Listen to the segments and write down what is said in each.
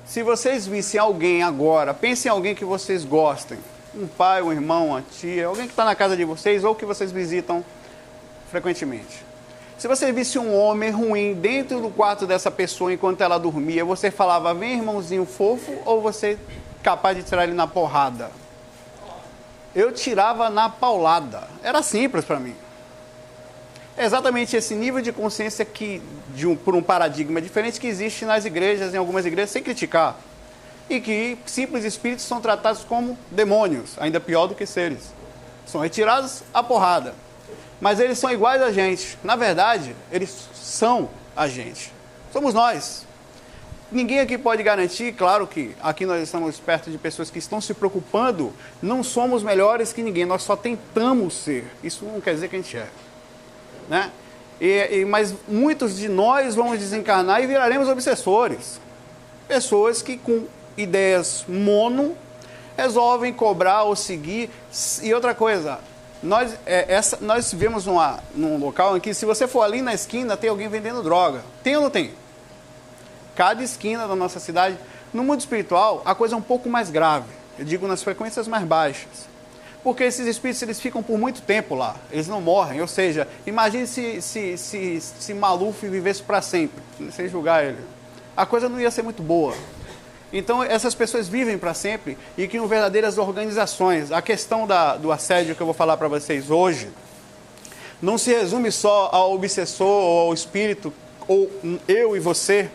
Se vocês vissem alguém agora, pensem em alguém que vocês gostem. Um pai, um irmão, uma tia, alguém que está na casa de vocês ou que vocês visitam frequentemente. Se você visse um homem ruim dentro do quarto dessa pessoa enquanto ela dormia, você falava, vem irmãozinho fofo, ou você capaz de tirar ele na porrada? Eu tirava na paulada. Era simples para mim. É exatamente esse nível de consciência por um paradigma diferente que existe nas igrejas, em algumas igrejas, sem criticar. E que simples espíritos são tratados como demônios, ainda pior do que seres. São retirados à porrada. Mas eles são iguais a gente. Na verdade, eles são a gente. Somos nós. Ninguém aqui pode garantir, claro que aqui nós estamos perto de pessoas que estão se preocupando, não somos melhores que ninguém, nós só tentamos ser. Isso não quer dizer que a gente é. Né? Mas muitos de nós vamos desencarnar e viraremos obsessores. Pessoas que com ideias mono resolvem cobrar ou seguir. E outra coisa, nós vivemos num local em que se você for ali na esquina tem alguém vendendo droga. Tem ou não tem? Cada esquina da nossa cidade. No mundo espiritual, a coisa é um pouco mais grave. Eu digo nas frequências mais baixas. Porque esses espíritos eles ficam por muito tempo lá, eles não morrem. Ou seja, imagine se Maluf vivesse para sempre, sem julgar ele. A coisa não ia ser muito boa. Então, essas pessoas vivem para sempre e criam verdadeiras organizações. A questão do assédio que eu vou falar para vocês hoje não se resume só ao obsessor ou ao espírito, ou eu e você,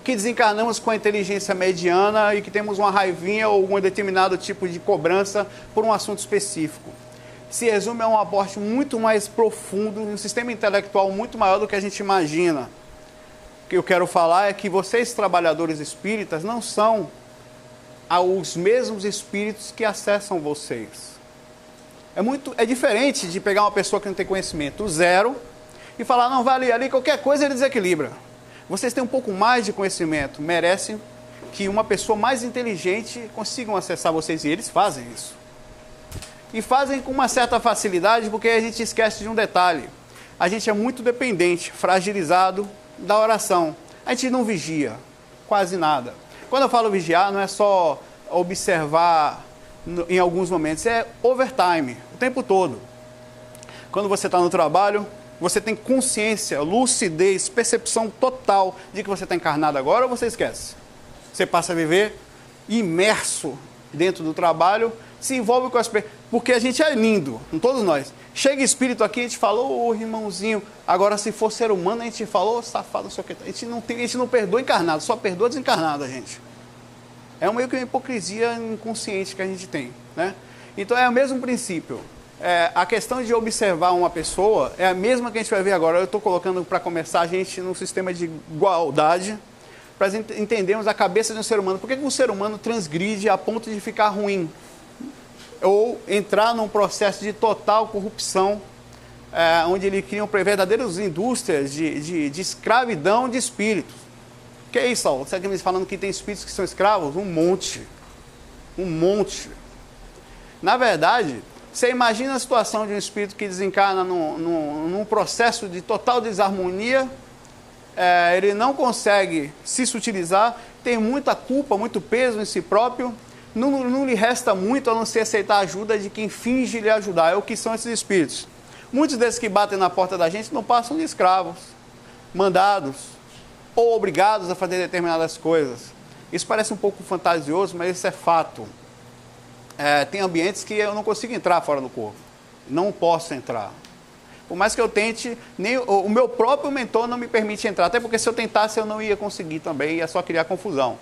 que desencarnamos com a inteligência mediana e que temos uma raivinha ou um determinado tipo de cobrança por um assunto específico. Se resume a um aporte muito mais profundo, um sistema intelectual muito maior do que a gente imagina. O que eu quero falar é que vocês, trabalhadores espíritas, não são os mesmos espíritos que acessam vocês. É diferente de pegar uma pessoa que não tem conhecimento zero e falar, não, vai ali, qualquer coisa ele desequilibra. Vocês têm um pouco mais de conhecimento, merecem que uma pessoa mais inteligente consigam acessar vocês, e eles fazem isso. E fazem com uma certa facilidade, porque a gente esquece de um detalhe. A gente é muito dependente, fragilizado da oração. A gente não vigia, quase nada. Quando eu falo vigiar, não é só observar em alguns momentos, é overtime, o tempo todo. Quando você está no trabalho, você tem consciência, lucidez, percepção total de que você está encarnado agora, ou você esquece? Você passa a viver imerso dentro do trabalho, se envolve com as pessoas, porque a gente é lindo, todos nós. Chega espírito aqui, a gente falou, irmãozinho. Agora, se for ser humano, a gente falou, safado, não sei o que. A gente não perdoa encarnado, só perdoa desencarnado, a gente. É meio que uma hipocrisia inconsciente que a gente tem, né? Então, é o mesmo princípio. A questão de observar uma pessoa é a mesma que a gente vai ver agora. Eu estou colocando para começar a gente num sistema de igualdade para entendermos a cabeça de um ser humano. Por que um ser humano transgride a ponto de ficar ruim? Ou entrar num processo de total corrupção, onde ele cria verdadeiras indústrias de escravidão de espíritos. Que é isso, Saulo? Você está me falando que tem espíritos que são escravos? Um monte. Um monte. Na verdade, você imagina a situação de um espírito que desencarna num processo de total desarmonia, ele não consegue se sutilizar, tem muita culpa, muito peso em si próprio, não lhe resta muito a não ser aceitar a ajuda de quem finge lhe ajudar. É o que são esses espíritos. Muitos desses que batem na porta da gente não passam de escravos, mandados ou obrigados a fazer determinadas coisas. Isso parece um pouco fantasioso, mas isso é fato. Tem ambientes que eu não consigo entrar fora do corpo. Não posso entrar. Por mais que eu tente, nem o meu próprio mentor não me permite entrar. Até porque se eu tentasse eu não ia conseguir também, ia só criar confusão.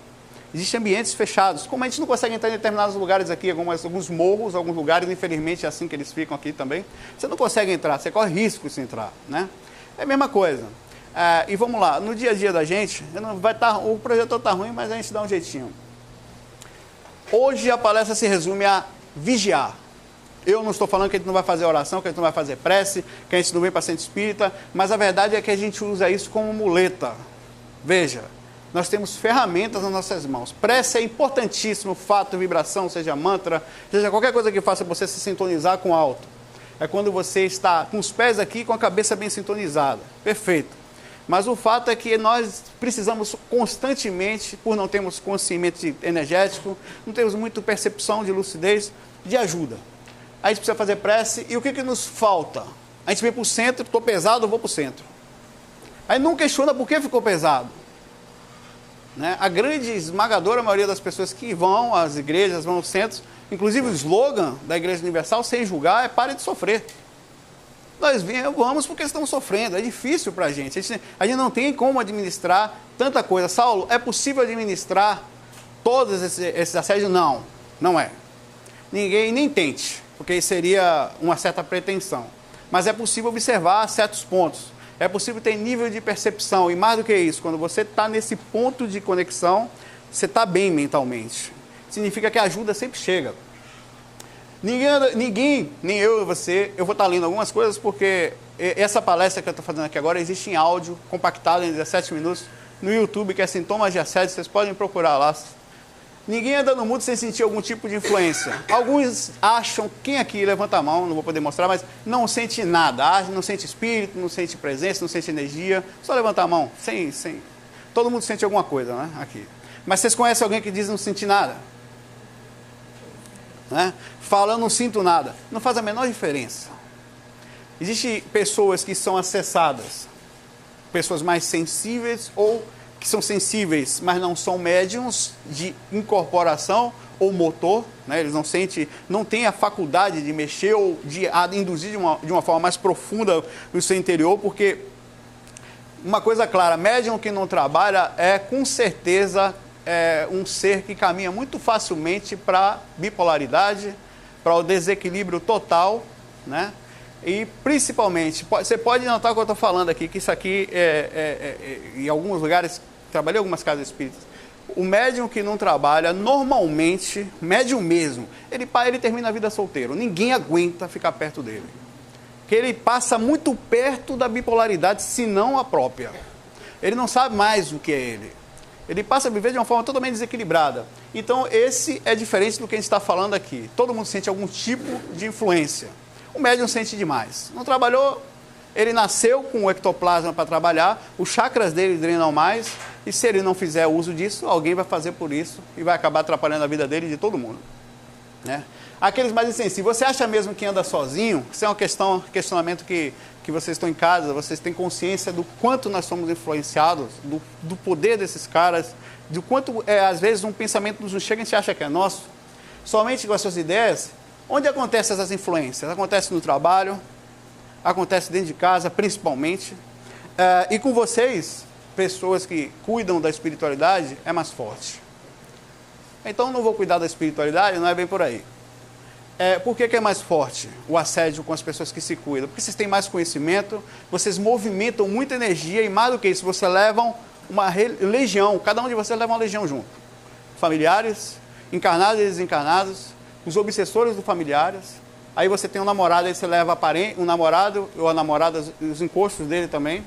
Existem ambientes fechados. Como a gente não consegue entrar em determinados lugares aqui, alguns morros, alguns lugares, infelizmente é assim que eles ficam aqui também, você não consegue entrar, você corre risco se entrar, né? É a mesma coisa. E vamos lá, no dia a dia da gente, o projetor está ruim, mas a gente dá um jeitinho. Hoje a palestra se resume a vigiar. Eu não estou falando que a gente não vai fazer oração, que a gente não vai fazer prece, que a gente não vem para centro espírita, mas a verdade é que a gente usa isso como muleta. Veja, nós temos ferramentas nas nossas mãos. Prece é importantíssimo, fato, vibração, seja mantra, seja qualquer coisa que faça você se sintonizar com o alto. É quando você está com os pés aqui e com a cabeça bem sintonizada. Perfeito. Mas o fato é que nós precisamos constantemente, por não termos conhecimento energético, não temos muita percepção de lucidez, de ajuda. A gente precisa fazer prece, e o que nos falta? A gente vem para o centro, estou pesado, eu vou para o centro. Aí não questiona por que ficou pesado. Né? A grande esmagadora maioria das pessoas que vão às igrejas, vão aos centros, inclusive o slogan da Igreja Universal, sem julgar, é pare de sofrer. Nós vamos porque estamos sofrendo, é difícil para a gente. A gente não tem como administrar tanta coisa. Saulo, é possível administrar todos esses assédios? Não, não é. Ninguém nem tente, porque seria uma certa pretensão. Mas é possível observar certos pontos. É possível ter nível de percepção. E mais do que isso, quando você está nesse ponto de conexão, você está bem mentalmente. Significa que a ajuda sempre chega. Ninguém, nem eu e você, eu vou estar lendo algumas coisas porque essa palestra que eu estou fazendo aqui agora existe em áudio, compactado em 17 minutos, no YouTube, que é Sintomas de Assédio, vocês podem procurar lá. Ninguém anda no mundo sem sentir algum tipo de influência. Alguns acham, quem aqui levanta a mão, não vou poder mostrar, mas não sente nada, não sente espírito, não sente presença, não sente energia, só levanta a mão, sem. Todo mundo sente alguma coisa, né, aqui. Mas vocês conhecem alguém que diz não sente nada? Né? Fala, eu não sinto nada. Não faz a menor diferença. Existem pessoas que são acessadas, pessoas mais sensíveis ou que são sensíveis, mas não são médiums de incorporação ou motor, né? Eles não sentem, não têm a faculdade de mexer ou de induzir de uma forma mais profunda no seu interior, porque uma coisa clara, médium que não trabalha é com certeza um ser que caminha muito facilmente para bipolaridade, para o desequilíbrio total, né? E principalmente, você pode notar o que eu estou falando aqui, que isso aqui em alguns lugares, trabalhei em algumas casas espíritas, o médium que não trabalha, normalmente, médium mesmo, ele termina a vida solteiro, ninguém aguenta ficar perto dele. Porque ele passa muito perto da bipolaridade, se não a própria. Ele não sabe mais o que é ele. Ele passa a viver de uma forma totalmente desequilibrada. Então, esse é diferente do que a gente está falando aqui. Todo mundo sente algum tipo de influência. O médium sente demais. Não trabalhou, ele nasceu com o ectoplasma para trabalhar, os chakras dele drenam mais, e se ele não fizer uso disso, alguém vai fazer por isso e vai acabar atrapalhando a vida dele e de todo mundo. Né? Aqueles mais insensíveis, você acha mesmo que anda sozinho? Isso é um questionamento que vocês estão em casa, vocês têm consciência do quanto nós somos influenciados, do poder desses caras, do quanto, às vezes, um pensamento nos chega e a gente acha que é nosso, somente com as suas ideias. Onde acontecem essas influências? Acontece no trabalho, acontece dentro de casa, principalmente. E com vocês, pessoas que cuidam da espiritualidade, é mais forte. Então, não vou cuidar da espiritualidade, não é bem por aí. Por que é mais forte o assédio com as pessoas que se cuidam? Porque vocês têm mais conhecimento, vocês movimentam muita energia e mais do que isso, vocês levam uma legião, cada um de vocês leva uma legião junto. Familiares, encarnados e desencarnados, os obsessores dos familiares. Aí você tem um namorado, aí você leva um namorado ou a namorada, os encostos dele também.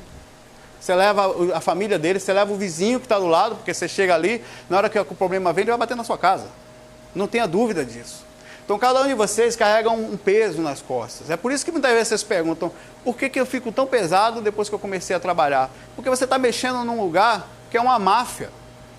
Você leva a família dele, você leva o vizinho que está do lado, porque você chega ali, na hora que o problema vem, ele vai bater na sua casa. Não tenha dúvida disso. Então, cada um de vocês carrega um peso nas costas. É por isso que muitas vezes vocês perguntam, por que eu fico tão pesado depois que eu comecei a trabalhar? Porque você está mexendo num lugar que é uma máfia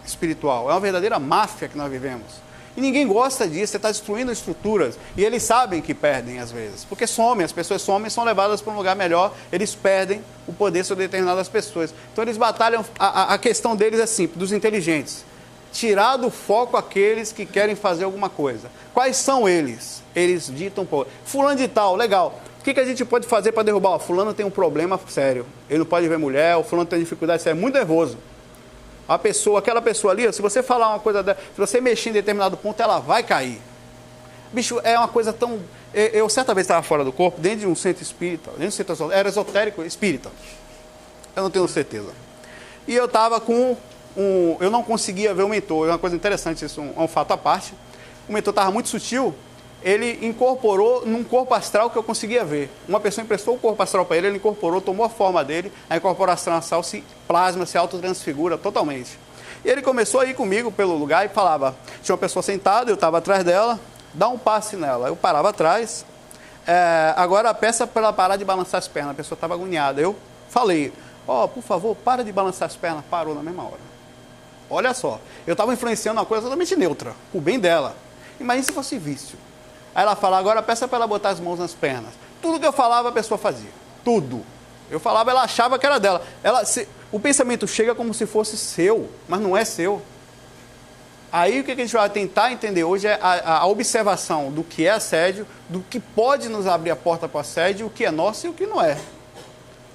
espiritual, é uma verdadeira máfia que nós vivemos. E ninguém gosta disso, você está destruindo estruturas. E eles sabem que perdem às vezes, porque somem, as pessoas somem, são levadas para um lugar melhor, eles perdem o poder sobre determinadas pessoas. Então eles batalham, a questão deles é simples, dos inteligentes. Tirar do foco aqueles que querem fazer alguma coisa. Quais são eles? Eles ditam, fulano de tal, legal. O que a gente pode fazer para derrubar? Fulano tem um problema sério, ele não pode ver mulher, o fulano tem dificuldade, é muito nervoso. Aquela pessoa ali, se você falar uma coisa, se você mexer em determinado ponto, ela vai cair. Bicho, é uma coisa tão... Eu certa vez estava fora do corpo, dentro de um centro espírita, era esotérico espírita, eu não tenho certeza. E eu estava com eu não conseguia ver o mentor, é uma coisa interessante, isso é um fato à parte. O mentor estava muito sutil, ele incorporou num corpo astral que eu conseguia ver. Uma pessoa emprestou o corpo astral para ele incorporou, tomou a forma dele, a incorporação astral se plasma, se autotransfigura totalmente. E ele começou a ir comigo pelo lugar e falava, tinha uma pessoa sentada, eu estava atrás dela, dá um passe nela. Eu parava atrás, agora peça para ela parar de balançar as pernas, a pessoa estava agoniada. Eu falei, Ó, por favor, para de balançar as pernas. Parou na mesma hora. Olha só, eu estava influenciando uma coisa totalmente neutra, o bem dela. Imagina se fosse vício. Aí ela fala, agora peça para ela botar as mãos nas pernas. Tudo que eu falava, a pessoa fazia. Tudo. Eu falava, ela achava que era dela. O pensamento chega como se fosse seu, mas não é seu. Aí o que a gente vai tentar entender hoje é a observação do que é assédio, do que pode nos abrir a porta para o assédio, o que é nosso e o que não é.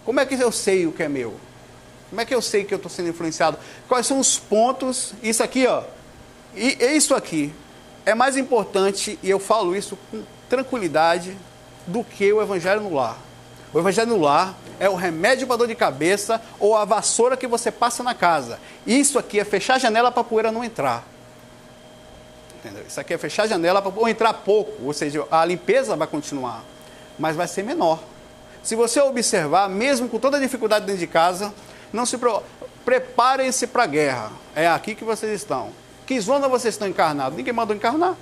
Como é que eu sei o que é meu? Como é que eu sei que eu estou sendo influenciado? Quais são os pontos? Isso aqui, ó. E isso aqui é mais importante, e eu falo isso com tranquilidade, do que o evangelho no lar. O evangelho no lar é o remédio para dor de cabeça ou a vassoura que você passa na casa. Isso aqui é fechar a janela para a poeira não entrar. Entendeu? Isso aqui é fechar a janela para entrar pouco, ou seja, a limpeza vai continuar, mas vai ser menor. Se você observar, mesmo com toda a dificuldade dentro de casa, não se preparem-se para a guerra. É aqui que vocês estão. Que zona vocês estão encarnados? Ninguém mandou encarnar.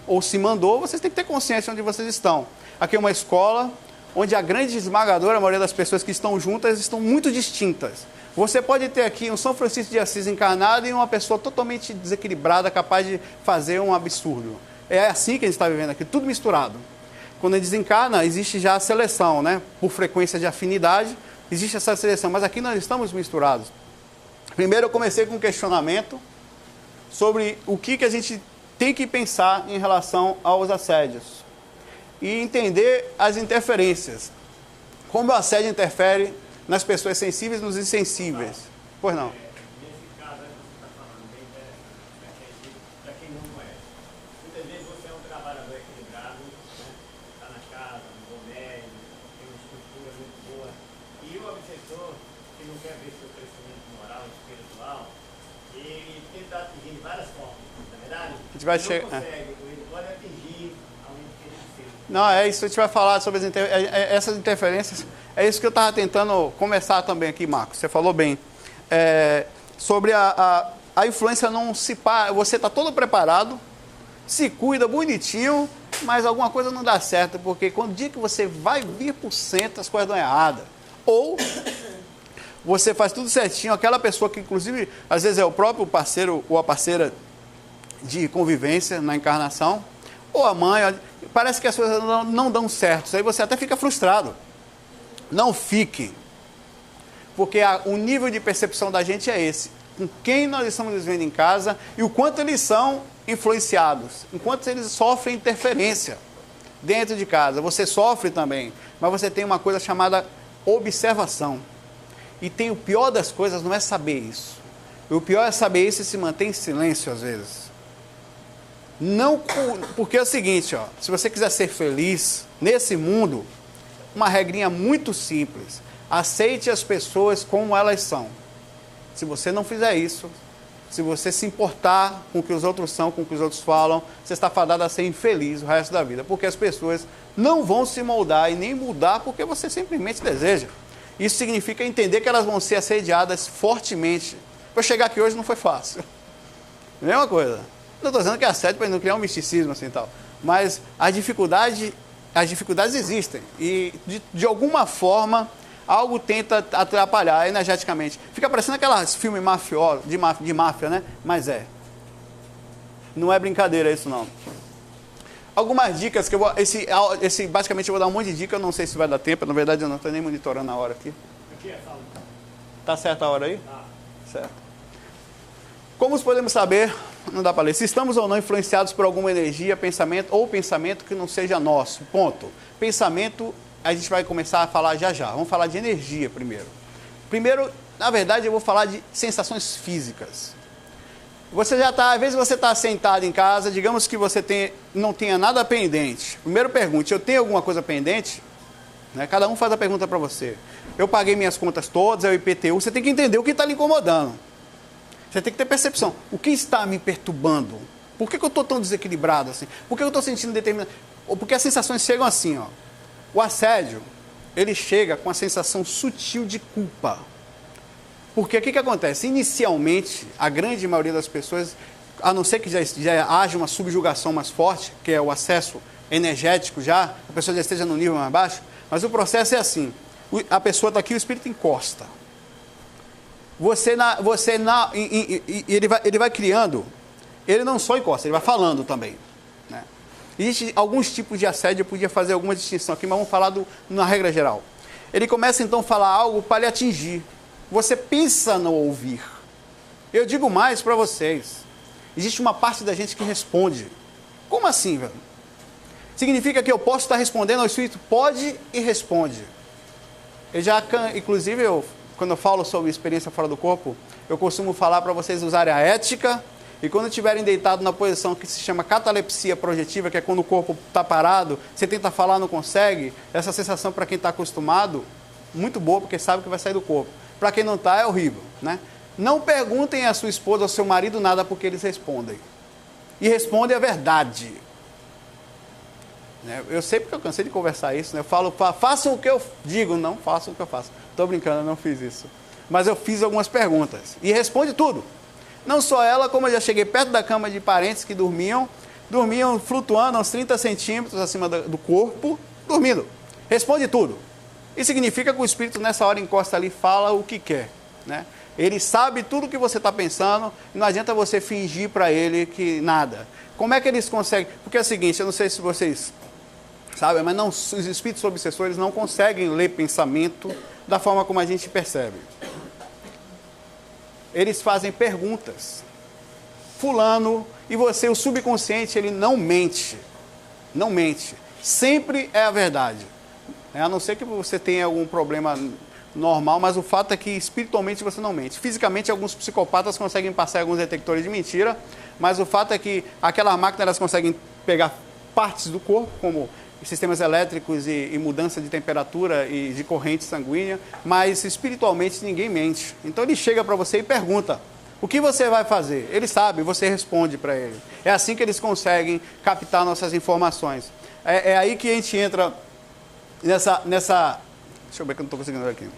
Ou se mandou, vocês têm que ter consciência onde vocês estão. Aqui é uma escola onde a grande esmagadora, a maioria das pessoas que estão juntas, estão muito distintas. Você pode ter aqui um São Francisco de Assis encarnado e uma pessoa totalmente desequilibrada, capaz de fazer um absurdo. É assim que a gente está vivendo aqui, tudo misturado. Quando a gente desencarna, existe já a seleção, né? Por frequência de afinidade, existe essa seleção, mas aqui nós estamos misturados. Primeiro eu comecei com um questionamento sobre o que a gente tem que pensar em relação aos assédios. E entender as interferências. Como o assédio interfere nas pessoas sensíveis e nos insensíveis. Pois não. Nesse caso aí que você está falando, bem interessante, para quem não conhece. Muitas vezes você é um trabalhador equilibrado, está na casa, no bom médio, tem uma estrutura muito boa, e o obsessor, que não quer ver seu crescimento moral, espiritual, ele tenta atingir de várias formas, na verdade? A gente vai não consegue, ele pode atingir alguém que ele precisa. Não, é isso, a gente vai falar sobre essas interferências. É isso que eu estava tentando começar também aqui, Marcos. Você falou bem. Sobre a influência não se para. Você está todo preparado, se cuida bonitinho, mas alguma coisa não dá certo, porque quando o dia que você vai vir por cento, as coisas dão errada. Ou você faz tudo certinho, aquela pessoa que, inclusive, às vezes é o próprio parceiro ou a parceira de convivência na encarnação, ou a mãe, parece que as coisas não dão certo. Aí você até fica frustrado. Não fiquem, porque o nível de percepção da gente é esse. Com quem nós estamos vivendo em casa e o quanto eles são influenciados, enquanto eles sofrem interferência dentro de casa. Você sofre também, mas você tem uma coisa chamada observação. E tem o pior das coisas, não é saber isso. O pior é saber isso e se manter em silêncio às vezes. Não, porque é o seguinte, ó, se você quiser ser feliz nesse mundo, uma regrinha muito simples. Aceite as pessoas como elas são. Se você não fizer isso, se você se importar com o que os outros são, com o que os outros falam, você está fadado a ser infeliz o resto da vida. Porque as pessoas não vão se moldar e nem mudar porque você simplesmente deseja. Isso significa entender que elas vão ser assediadas fortemente. Para chegar aqui hoje não foi fácil. Mesma coisa. Não estou dizendo que é assédio para não criar um misticismo assim e tal. Mas as dificuldades existem e, de alguma forma, algo tenta atrapalhar energeticamente. Fica parecendo aqueles filmes de máfia, né? Mas não é brincadeira isso, não. Algumas dicas que eu vou... basicamente, eu vou dar um monte de dicas, eu não sei se vai dar tempo, na verdade, eu não estou nem monitorando a hora aqui. Tá certa a hora aí? Tá. Certo. Como podemos saber, não dá para ler, se estamos ou não influenciados por alguma energia, pensamento ou pensamento que não seja nosso. Ponto. Pensamento, a gente vai começar a falar já. Vamos falar de energia primeiro. Primeiro, na verdade, eu vou falar de sensações físicas. Você já está, às vezes você está sentado em casa, digamos que você não tenha nada pendente. Primeiro pergunte, eu tenho alguma coisa pendente? Né? Cada um faz a pergunta para você. Eu paguei minhas contas todas, é o IPTU, você tem que entender o que está lhe incomodando. Você tem que ter percepção. O que está me perturbando? Por que eu estou tão desequilibrado assim? Por que eu estou sentindo determinado... Porque as sensações chegam assim, ó. O assédio, ele chega com a sensação sutil de culpa. Porque o que acontece? Inicialmente, a grande maioria das pessoas, a não ser que já haja uma subjugação mais forte, que é o acesso energético já, a pessoa já esteja no nível mais baixo, mas o processo é assim. a pessoa está aqui, o espírito encosta. Ele vai criando, ele não só encosta, ele vai falando também. Né? Existem alguns tipos de assédio, eu podia fazer alguma distinção aqui, mas vamos falar na regra geral. Ele começa então a falar algo para lhe atingir. Você pensa no ouvir. Eu digo mais para vocês. Existe uma parte da gente que responde. Como assim, velho? Significa que eu posso estar respondendo ao Espírito? Pode e responde. Inclusive, quando eu falo sobre experiência fora do corpo, eu costumo falar para vocês usarem a ética. E quando estiverem deitados na posição que se chama catalepsia projetiva, que é quando o corpo está parado, você tenta falar, não consegue, essa sensação para quem está acostumado, muito boa, porque sabe que vai sair do corpo. Para quem não está, é horrível. Né? Não perguntem à sua esposa ou ao seu marido nada, porque eles respondem. E respondem a verdade. Eu sei porque eu cansei de conversar isso. Né? Eu falo, façam o que eu digo. Não façam o que eu faço. Estou brincando, eu não fiz isso. Mas eu fiz algumas perguntas. E responde tudo. Não só ela, como eu já cheguei perto da cama de parentes que dormiam flutuando uns 30 centímetros acima do corpo, dormindo. Responde tudo. Isso significa que o Espírito nessa hora encosta ali e fala o que quer. Né? Ele sabe tudo o que você está pensando e não adianta você fingir para ele que nada. Como é que eles conseguem? Porque é o seguinte, eu não sei se vocês sabem, mas os espíritos obsessores não conseguem ler pensamento da forma como a gente percebe. Eles fazem perguntas. Fulano, e você, o subconsciente, ele não mente. Não mente. Sempre é a verdade. A não ser que você tenha algum problema normal, mas o fato é que espiritualmente você não mente. Fisicamente, alguns psicopatas conseguem passar alguns detectores de mentira, mas o fato é que aquelas máquinas elas conseguem pegar partes do corpo, como sistemas elétricos e mudança de temperatura e de corrente sanguínea, mas espiritualmente ninguém mente. Então ele chega para você e pergunta, o que você vai fazer? Ele sabe, você responde para ele. É assim que eles conseguem captar nossas informações. É aí que a gente entra nessa... Deixa eu ver que eu não estou conseguindo ver aqui.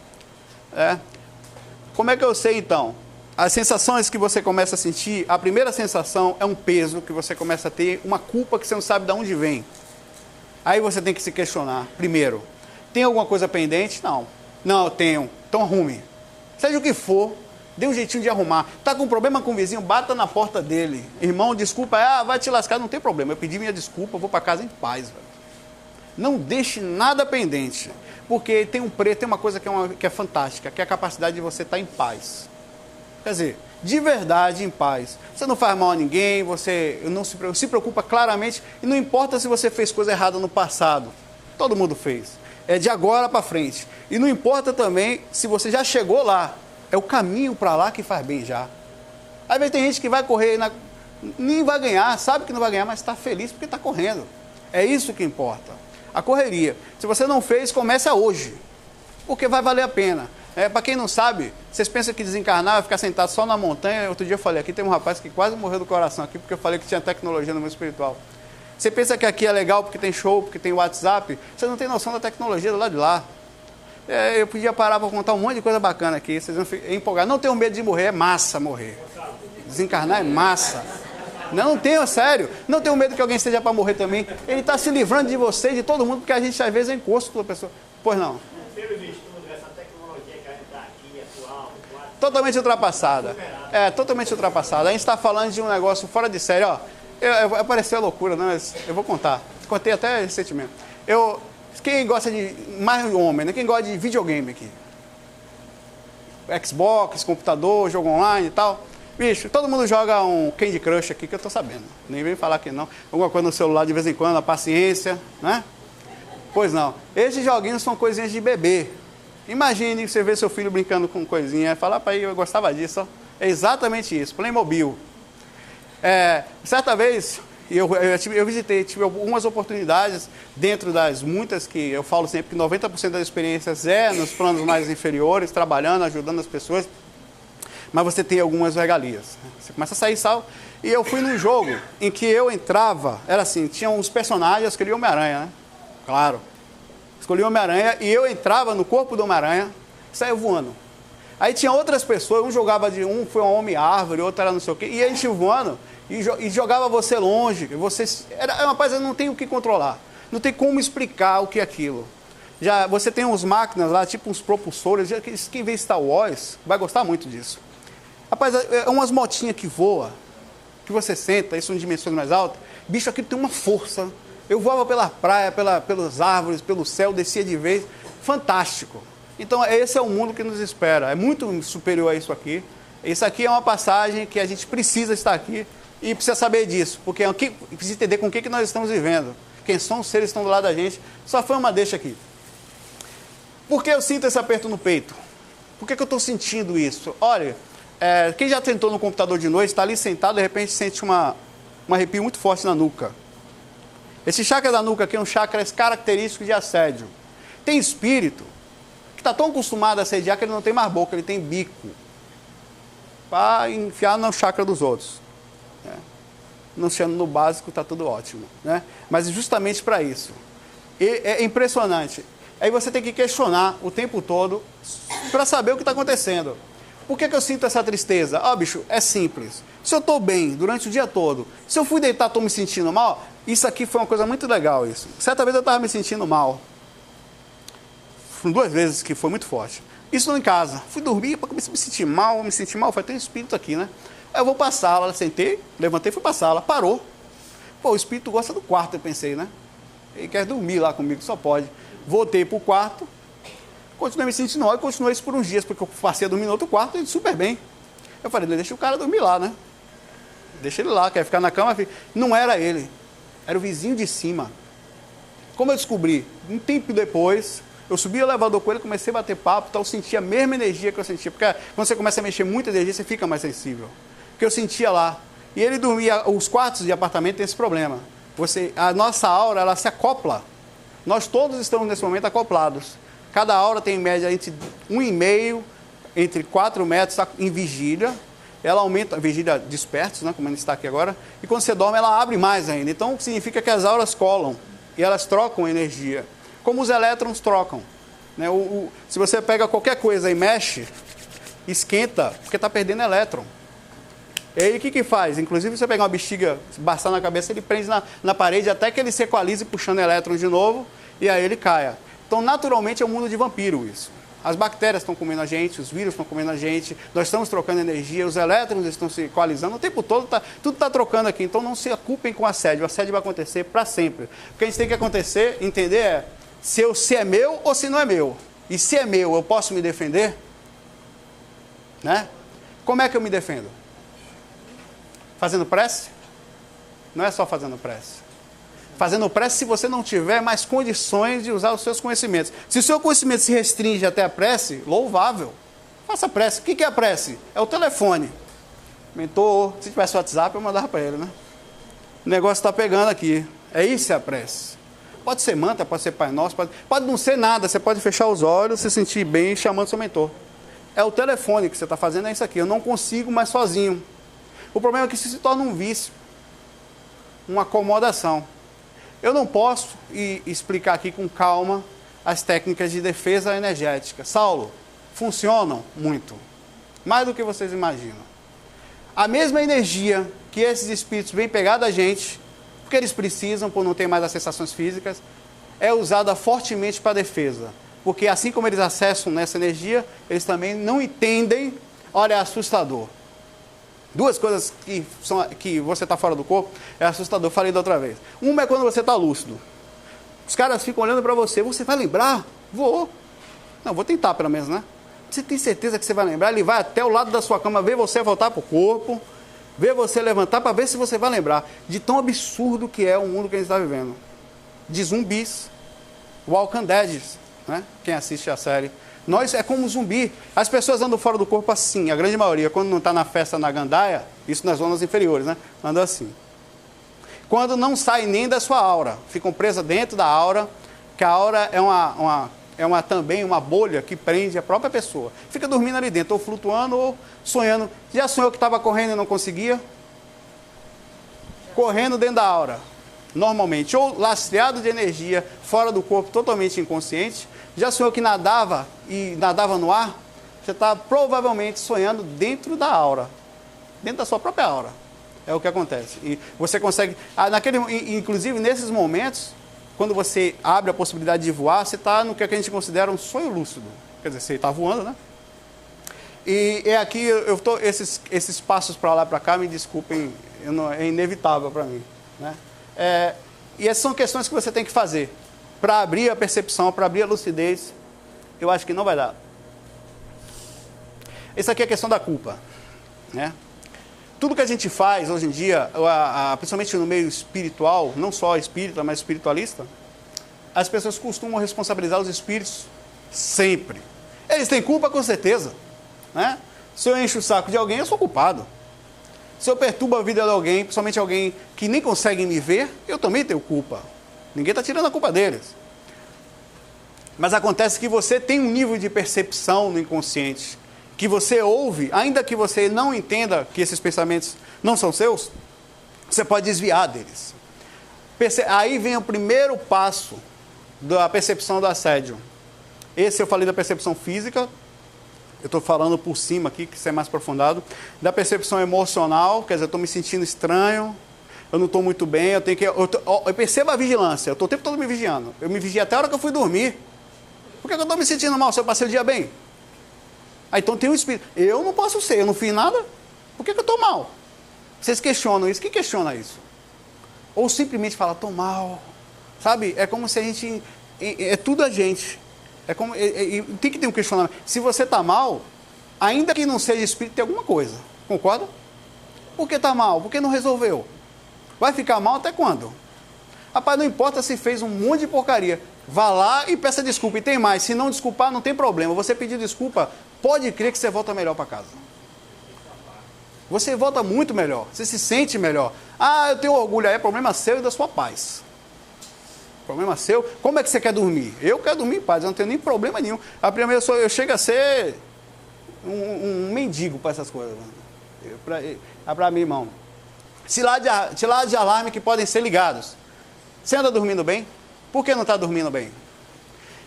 Como é que eu sei então? As sensações que você começa a sentir, a primeira sensação é um peso que você começa a ter, uma culpa que você não sabe de onde vem. Aí você tem que se questionar. Primeiro, tem alguma coisa pendente? Não. Não, eu tenho. Então arrume. Seja o que for, dê um jeitinho de arrumar. Está com problema com o vizinho? Bata na porta dele. Irmão, desculpa. Vai te lascar. Não tem problema. Eu pedi minha desculpa, vou para casa em paz. Velho. Não deixe nada pendente. Porque tem uma coisa que é fantástica, que é a capacidade de você estar em paz. Quer dizer, de verdade em paz. Você não faz mal a ninguém, você não se preocupa claramente, e não importa se você fez coisa errada no passado. Todo mundo fez. É de agora para frente. E não importa também se você já chegou lá. É o caminho para lá que faz bem já. Às vezes tem gente que vai correr, nem vai ganhar, sabe que não vai ganhar, mas está feliz porque está correndo. É isso que importa. A correria. Se você não fez, começa hoje. Porque vai valer a pena. Para quem não sabe, vocês pensam que desencarnar vai ficar sentado só na montanha? Outro dia eu falei, aqui tem um rapaz que quase morreu do coração aqui, porque eu falei que tinha tecnologia no mundo espiritual. Você pensa que aqui é legal porque tem show, porque tem WhatsApp? Você não tem noção da tecnologia do lado de lá. Eu podia parar para contar um monte de coisa bacana aqui, vocês vão empolgar. Não tenham medo de morrer, é massa morrer. Desencarnar é massa. Não tenho, sério. Não tenho medo que alguém esteja para morrer também. Ele está se livrando de você e de todo mundo, porque a gente às vezes é encosto da pessoa. Pois não. Totalmente ultrapassada. Totalmente ultrapassada. A gente está falando de um negócio fora de série. Pareceu loucura, não, mas eu vou contar. Contei até recentemente. Quem gosta de... Mais homem, né? Quem gosta de videogame aqui? Xbox, computador, jogo online e tal. Bicho, todo mundo joga um Candy Crush aqui, que eu tô sabendo. Nem vem falar que não. Alguma coisa no celular de vez em quando, a paciência, né? Pois não. Esses joguinhos são coisinhas de bebê. Imagine você ver seu filho brincando com coisinha e falar para ele, eu gostava disso. Ó. É exatamente isso, Playmobil. Certa vez, eu visitei, tive algumas oportunidades, dentro das muitas que eu falo sempre que 90% das experiências é nos planos mais inferiores, trabalhando, ajudando as pessoas, mas você tem algumas regalias. Você começa a sair sal. E eu fui num jogo em que eu entrava, era assim, tinha uns personagens, eu escolhi Homem-Aranha, né? Claro. Escolhi o Homem-Aranha e eu entrava no corpo do Homem-Aranha e saía voando. Aí tinha outras pessoas, um foi um homem-árvore, outro era não sei o quê, e a gente voando e jogava você longe. Rapaz, eu não tenho o que controlar. Não tem como explicar o que é aquilo. Já, você tem uns máquinas lá, tipo uns propulsores, quem vê Star Wars vai gostar muito disso. Rapaz, é umas motinhas que voam, que você senta, isso em dimensões mais altas, bicho, aquilo tem uma força. Eu voava pela praia, pelas árvores, pelo céu, descia de vez, fantástico. Então, esse é o mundo que nos espera, é muito superior a isso aqui. Isso aqui é uma passagem que a gente precisa estar aqui e precisa saber disso, porque precisa entender com o que nós estamos vivendo, quem são os seres que estão do lado da gente. Só foi uma deixa aqui. Por que eu sinto esse aperto no peito? Por que eu estou sentindo isso? Olha, quem já tentou no computador de noite, está ali sentado, de repente sente um arrepio muito forte na nuca. Esse chakra da nuca aqui é um chakra característico de assédio. Tem espírito que está tão acostumado a assediar que ele não tem mais boca, ele tem bico. Para enfiar no chakra dos outros. Não sendo no básico, está tudo ótimo. Né? Mas justamente para isso. É impressionante. Aí você tem que questionar o tempo todo para saber o que está acontecendo. Por que eu sinto essa tristeza? Bicho, é simples. Se eu estou bem durante o dia todo, se eu fui deitar, estou me sentindo mal, isso aqui foi uma coisa muito legal, isso. Certa vez eu estava me sentindo mal. Foram 2 vezes que foi muito forte. Isso não em casa. Fui dormir, comecei a me sentir mal, falei, tem um espírito aqui, né? Aí eu vou para a sala, sentei, levantei, fui para a sala, parou. Pô, o espírito gosta do quarto, eu pensei, né? Ele quer dormir lá comigo, só pode. Voltei para o quarto, continuei me sentindo mal e continuei isso por uns dias, porque eu passei a dormir no outro quarto e super bem. Eu falei, deixa o cara dormir lá, né? Deixa ele lá, quer ficar na cama. Não era ele, era o vizinho de cima. Como eu descobri? Um tempo depois, eu subi o elevador com ele, comecei a bater papo, então eu sentia a mesma energia que eu sentia. Porque quando você começa a mexer muita energia, você fica mais sensível. Porque eu sentia lá. E ele dormia, os quartos de apartamento tem esse problema. A nossa aura, ela se acopla. Nós todos estamos nesse momento acoplados. Cada aura tem em média entre 1,5, entre 4 metros em vigília. Ela aumenta, vigília despertos, né, como a gente está aqui agora. E quando você dorme, ela abre mais ainda. Então, significa que as auras colam e elas trocam energia. Como os elétrons trocam. Né? Se você pega qualquer coisa e mexe, esquenta, porque está perdendo elétron. E aí o que faz? Inclusive, você pegar uma bexiga, bastar na cabeça, ele prende na parede até que ele se equalize puxando elétrons de novo e aí ele caia. Então, naturalmente, é um mundo de vampiro isso. As bactérias estão comendo a gente, os vírus estão comendo a gente, nós estamos trocando energia, os elétrons estão se equalizando, o tempo todo tudo está trocando aqui. Então, não se ocupem com assédio. O assédio vai acontecer para sempre. O que a gente tem que entender é se é meu ou se não é meu. E se é meu, eu posso me defender? Né? Como é que eu me defendo? Fazendo prece? Não é só fazendo prece. Fazendo prece se você não tiver mais condições de usar os seus conhecimentos. Se o seu conhecimento se restringe até a prece, louvável. Faça prece. O que é a prece? É o telefone. Mentor, se tivesse WhatsApp, eu mandava para ele, né? O negócio está pegando aqui. É isso a prece. Pode ser manta, pode ser Pai Nosso, pode não ser nada. Você pode fechar os olhos, se sentir bem chamando seu mentor. É o telefone que você está fazendo, é isso aqui. Eu não consigo mais sozinho. O problema é que isso se torna um vício, uma acomodação. Eu não posso explicar aqui com calma as técnicas de defesa energética. Saulo, funcionam muito, mais do que vocês imaginam. A mesma energia que esses espíritos vêm pegar da gente, porque eles precisam, por não ter mais as sensações físicas, é usada fortemente para defesa. Porque assim como eles acessam nessa energia, eles também não entendem, olha, é assustador. 2 coisas que você está fora do corpo, é assustador, falei da outra vez. Uma é quando você está lúcido. Os caras ficam olhando para você, você vai lembrar? Vou. Não, vou tentar pelo menos, né? Você tem certeza que você vai lembrar? Ele vai até o lado da sua cama, ver você voltar para o corpo, ver você levantar para ver se você vai lembrar. De tão absurdo que é o mundo que a gente está vivendo. De zumbis. Walking Dead, né? Quem assiste a série. Nós é como um zumbi. As pessoas andam fora do corpo assim, a grande maioria. Quando não está na festa na gandaia, isso nas zonas inferiores, né? Andam assim. Quando não sai nem da sua aura, ficam presas dentro da aura, que a aura é também uma bolha que prende a própria pessoa. Fica dormindo ali dentro, ou flutuando, ou sonhando. Já sonhou que estava correndo e não conseguia? Correndo dentro da aura, normalmente. Ou lastreado de energia, fora do corpo, totalmente inconsciente. Já sonhou que nadava e nadava no ar? Você está provavelmente sonhando dentro da aura, dentro da sua própria aura. É o que acontece. E você consegue, inclusive nesses momentos, quando você abre a possibilidade de voar, você está no que a gente considera um sonho lúcido. Quer dizer, você está voando, né? E é aqui, esses passos para lá e para cá, me desculpem, é inevitável para mim, né? E essas são questões que você tem que fazer para abrir a percepção, para abrir a lucidez. Eu acho que não vai dar. Essa aqui é a questão da culpa, né? Tudo que a gente faz hoje em dia, principalmente no meio espiritual, não só espírita, mas espiritualista, as pessoas costumam responsabilizar os espíritos sempre. Eles têm culpa com certeza, né? Se eu encho o saco de alguém, eu sou culpado. Se eu perturbo a vida de alguém, principalmente alguém que nem consegue me ver, eu também tenho culpa. Ninguém está tirando a culpa deles. Mas acontece que você tem um nível de percepção no inconsciente, que você ouve, ainda que você não entenda que esses pensamentos não são seus, você pode desviar deles. Aí vem o primeiro passo da percepção do assédio. Esse eu falei da percepção física, eu estou falando por cima aqui, que isso é mais aprofundado. Da percepção emocional, quer dizer, eu estou me sentindo estranho, eu não estou muito bem, eu percebo a vigilância, eu estou o tempo todo me vigiando. Eu me vigiei até a hora que eu fui dormir. Por que eu estou me sentindo mal se eu passei o dia bem? Então tem um espírito. Eu não posso ser, eu não fiz nada. Por que eu estou mal? Vocês questionam isso? Quem questiona isso? Ou simplesmente fala, estou mal. Sabe? É como se a gente... É tudo a gente. Tem que ter um questionamento. Se você está mal, ainda que não seja espírito, tem alguma coisa. Concorda? Por que está mal? Por que não resolveu? Vai ficar mal até quando? Rapaz, não importa se fez um monte de porcaria. Vá lá e peça desculpa. E tem mais, se não desculpar, não tem problema. Você pedir desculpa, pode crer que você volta melhor para casa. Você volta muito melhor. Você se sente melhor. Ah, eu tenho orgulho. Aí é problema seu e da sua paz. Problema seu. Como é que você quer dormir? Eu quero dormir em paz. Eu não tenho nem problema nenhum. A primeira eu chego a ser um mendigo para essas coisas. Para mim, irmão. Tirar de alarme que podem ser ligados. Você anda dormindo bem? Por que não está dormindo bem?